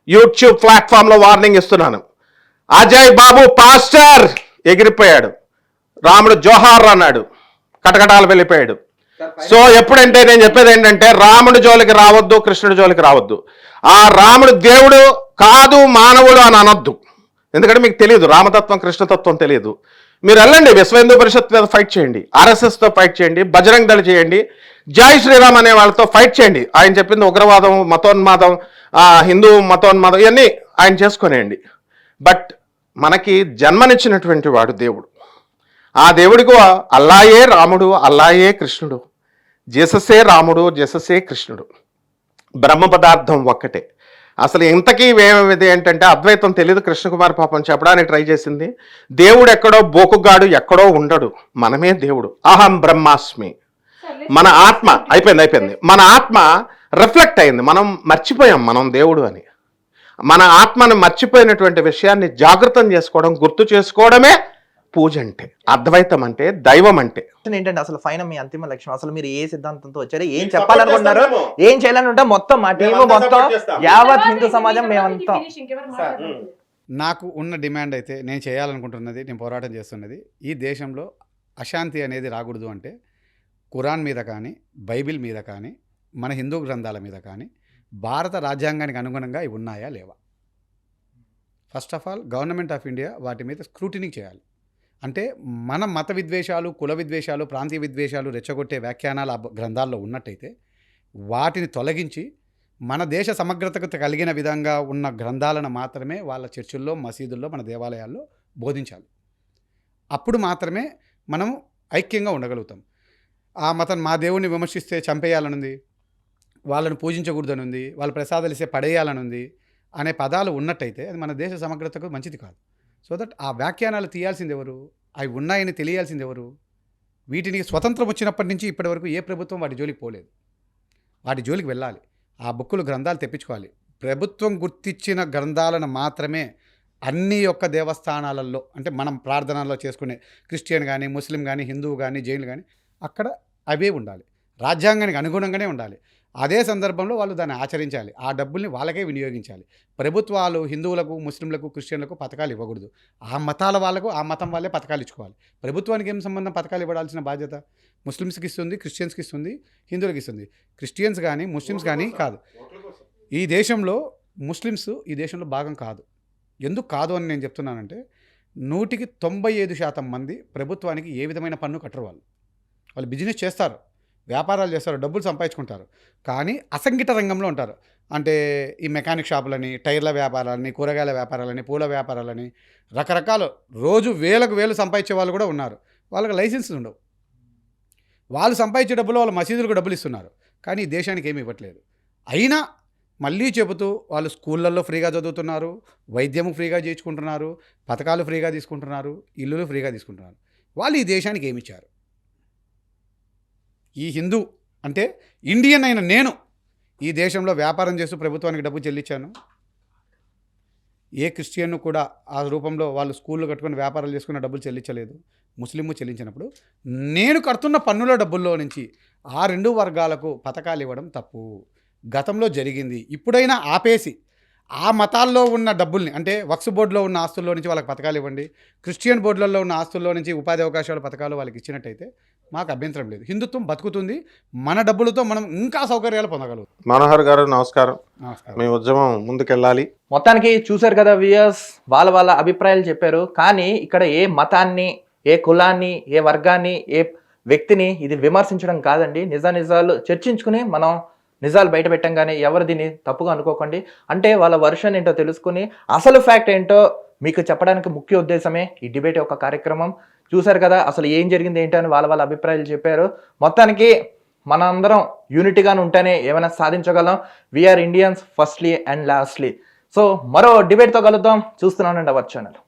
YouTube ప్లాట్ఫామ్లో వార్నింగ్ ఇస్తున్నాను. అజయ్ బాబు పాస్టర్ ఎగిరిపోయాడు, రాముడు జోహార్ అన్నాడు, కటకటాలు వెళ్ళిపోయాడు. సో ఎప్పుడంటే నేను చెప్పేది ఏంటంటే, రాముడి జోలికి రావద్దు, కృష్ణుడి జోలికి రావద్దు. ఆ రాముడు దేవుడు కాదు, మానవుడు అని అనొద్దు. ఎందుకంటే మీకు తెలియదు, రామతత్వం కృష్ణతత్వం తెలియదు. మీరు వెళ్ళండి, విశ్వ హిందూ పరిషత్ మీద ఫైట్ చేయండి, ఆర్ఎస్ఎస్తో ఫైట్ చేయండి, బజరంగ్ దళ చేయండి, జై శ్రీరామ్ అనే వాళ్ళతో ఫైట్ చేయండి. ఆయన చెప్పింది ఉగ్రవాదం, మతోన్మాదం, హిందూ మతోన్మాదం ఇవన్నీ ఆయన చేసుకునేయండి. బట్ మనకి జన్మనిచ్చినటువంటి వాడు దేవుడు. ఆ దేవుడికి అల్లాయే రాముడు, అల్లాయే కృష్ణుడు, జీససే రాముడు, జీససే కృష్ణుడు, బ్రహ్మ పదార్థం ఒక్కటే. అసలు ఇంతకీ ఏమేది ఏంటంటే అద్వైతం తెలియదు. కృష్ణకుమార్ పాపం చెప్పడానికి ట్రై చేసింది. దేవుడు ఎక్కడో బోకుగాడు ఎక్కడో ఉండడు, మనమే దేవుడు. అహం బ్రహ్మాస్మి. మన ఆత్మ అయిపోయింది, మన ఆత్మ రిఫ్లెక్ట్ అయింది. మనం మర్చిపోయాం మనం దేవుడు అని. మన ఆత్మను మర్చిపోయినటువంటి విషయాన్ని జాగృతం చేసుకోవడం, గుర్తు చేసుకోవడమే పూజ అంటే, అద్వైతం అంటే, దైవం అంటే. ఏంటంటే అసలు ఫైనల్ మీ అంతిమ లక్ష్యం, అసలు మీరు ఏ సిద్ధాంతంతో వచ్చారు, ఏం చెప్పాలనుకున్నారు, ఏం చేయాలనుకుంటే మొత్తం మా టీము మొత్తం యావత్ హిందూ సమాజం మేమంతా. నాకు ఉన్న డిమాండ్ అయితే, నేను చేయాలనుకుంటున్నది, నేను పోరాటం చేస్తున్నది, ఈ దేశంలో అశాంతి అనేది రాకూడదు అంటే ఖురాన్ మీద కానీ, బైబిల్ మీద కానీ, మన హిందూ గ్రంథాల మీద కానీ భారత రాజ్యాంగానికి అనుగుణంగా ఇవి ఉన్నాయా లేవా, first of all government of India వాటి మీద స్క్రూటినీ చేయాలి. అంటే మన మత విద్వేషాలు, కుల విద్వేషాలు, ప్రాంతీయ విద్వేషాలు రెచ్చగొట్టే వ్యాఖ్యానాలు ఆ గ్రంథాల్లో ఉన్నట్టయితే వాటిని తొలగించి మన దేశ సమగ్రతకు కలిగిన విధంగా ఉన్న గ్రంథాలను మాత్రమే వాళ్ళ చర్చిల్లో, మసీదుల్లో, మన దేవాలయాల్లో బోధించాలి. అప్పుడు మాత్రమే మనం ఐక్యంగా ఉండగలుగుతాం. ఆ మతం మా దేవుణ్ణి విమర్శిస్తే చంపేయాలనుంది, వాళ్ళను పూజించకూడదనుంది, వాళ్ళ ప్రసాదాలు ఇస్తే పడేయాలనుంది అనే పదాలు ఉన్నట్టయితే అది మన దేశ సమగ్రతకు మంచిది కాదు. సో దట్ ఆ వ్యాఖ్యానాలు తీయాల్సింది ఎవరు, అవి ఉన్నాయని తెలియాల్సింది ఎవరు? వీటిని స్వతంత్రం వచ్చినప్పటి నుంచి ఇప్పటి వరకు ఏ ప్రభుత్వం వాటి జోలికి పోలేదు. వాటి జోలికి వెళ్ళాలి, ఆ బుక్కులు గ్రంథాలు తెప్పించుకోవాలి. ప్రభుత్వం గుర్తించిన గ్రంథాలను మాత్రమే అన్ని యొక్క దేవస్థానాలలో, అంటే మనం ప్రార్థనలో చేసుకునే క్రిస్టియన్ కానీ, ముస్లిం కానీ, హిందువు కానీ, జైన్లు కానీ అక్కడ అవే ఉండాలి. రాజ్యాంగానికి అనుగుణంగానే ఉండాలి. అదే సందర్భంలో వాళ్ళు దాన్ని ఆచరించాలి. ఆ డబ్బుల్ని వాళ్ళకే వినియోగించాలి. ప్రభుత్వాలు హిందువులకు, ముస్లింలకు, క్రిస్టియన్లకు పథకాలు ఇవ్వకూడదు. ఆ మతాల వాళ్ళకు ఆ మతం వాళ్ళే పథకాలు ఇచ్చుకోవాలి. ప్రభుత్వానికి ఏం సంబంధం? పథకాలు ఇవ్వాల్సిన బాధ్యత ముస్లిమ్స్కి ఇస్తుంది, క్రిస్టియన్స్కి ఇస్తుంది, హిందువులకి ఇస్తుంది. క్రిస్టియన్స్ కానీ ముస్లిమ్స్ కానీ కాదు. ఈ దేశంలో ముస్లిమ్స్ ఈ దేశంలో భాగం కాదు. ఎందుకు కాదు అని నేను చెప్తున్నానంటే 100కి 95% మంది ప్రభుత్వానికి ఏ విధమైన పన్ను కట్టరు. వాళ్ళు బిజినెస్ చేస్తారు, వ్యాపారాలు చేస్తారు, డబ్బులు సంపాదించుకుంటారు, కానీ అసంఘటిత రంగంలో ఉంటారు. అంటే ఈ మెకానిక్ షాపులని, టైర్ల వ్యాపారాలని, కూరగాయల వ్యాపారాలని, పూల వ్యాపారాలని, రకరకాల రోజు వేలకు వేలు సంపాదించే వాళ్ళు కూడా ఉన్నారు. వాళ్ళకి లైసెన్సులు ఉండవు. వాళ్ళు సంపాదించే డబ్బులు వాళ్ళ మసీదులకు డబ్బులు ఇస్తున్నారు, కానీ ఈ దేశానికి ఏమి ఇవ్వట్లేదు. అయినా మళ్ళీ చెబుతూ వాళ్ళు స్కూళ్ళల్లో ఫ్రీగా చదువుతున్నారు, వైద్యము ఫ్రీగా చేయించుకుంటున్నారు, పథకాలు ఫ్రీగా తీసుకుంటున్నారు, ఇల్లులు ఫ్రీగా తీసుకుంటున్నారు. వాళ్ళు ఈ దేశానికి ఏమి ఇచ్చారు? ఈ హిందూ అంటే ఇండియన్ అయిన నేను ఈ దేశంలో వ్యాపారం చేస్తూ ప్రభుత్వానికి డబ్బు చెల్లించాను. ఏ క్రిస్టియన్ కూడా ఆ రూపంలో వాళ్ళు స్కూళ్ళు కట్టుకుని వ్యాపారాలు చేసుకున్న డబ్బులు చెల్లించలేదు. ముస్లిము చెల్లించినప్పుడు నేను కడుతున్న పన్నుల డబ్బుల్లో నుంచి ఆ 2 వర్గాలకు పథకాలు ఇవ్వడం తప్పు. గతంలో జరిగింది. ఇప్పుడైనా ఆపేసి ఆ మతాల్లో ఉన్న డబ్బుల్ని, అంటే వక్స్ బోర్డులో ఉన్న ఆస్తుల్లో నుంచి వాళ్ళకి పథకాలు ఇవ్వండి, క్రిస్టియన్ బోర్డులలో ఉన్న ఆస్తుల్లో నుంచి ఉపాధి అవకాశాల పథకాలు వాళ్ళకి ఇచ్చినట్టయితే మాకు అభ్యంతరం లేదు. హిందుత్వం బతుకుతుంది. మన డబ్బులతో మనం ఇంకా సౌకర్యాలు పొందగలుగుతాం. మనోహర్ గారు నమస్కారం. నమస్కారం. మీ ఉద్యమం ముందుకెళ్ళాలి. మొత్తానికి చూశారు కదా వ్యూయర్స్, వాళ్ళ అభిప్రాయాలు చెప్పారు. కానీ ఇక్కడ ఏ మతాన్ని, ఏ కులాన్ని, ఏ వర్గాన్ని, ఏ వ్యక్తిని ఇది విమర్శించడం కాదండి. నిజాలు చర్చించుకుని మనం నిజాలు బయట పెట్టంగానే ఎవరు దీన్ని తప్పుగా అనుకోకండి. అంటే వాళ్ళ వర్షన్ ఏంటో తెలుసుకుని అసలు ఫ్యాక్ట్ ఏంటో మీకు చెప్పడానికి ముఖ్య ఉద్దేశమే ఈ డిబేట్ యొక్క కార్యక్రమం. చూశారు కదా అసలు ఏం జరిగింది ఏంటో అని వాళ్ళ అభిప్రాయాలు చెప్పారు. మొత్తానికి మనందరం యూనిటీగానే ఉంటేనే ఏమైనా సాధించగలం. We are Indians firstly and lastly. So మరో డిబేట్తో కలుద్దాం. చూస్తున్నానండి అవర్ ఛానల్.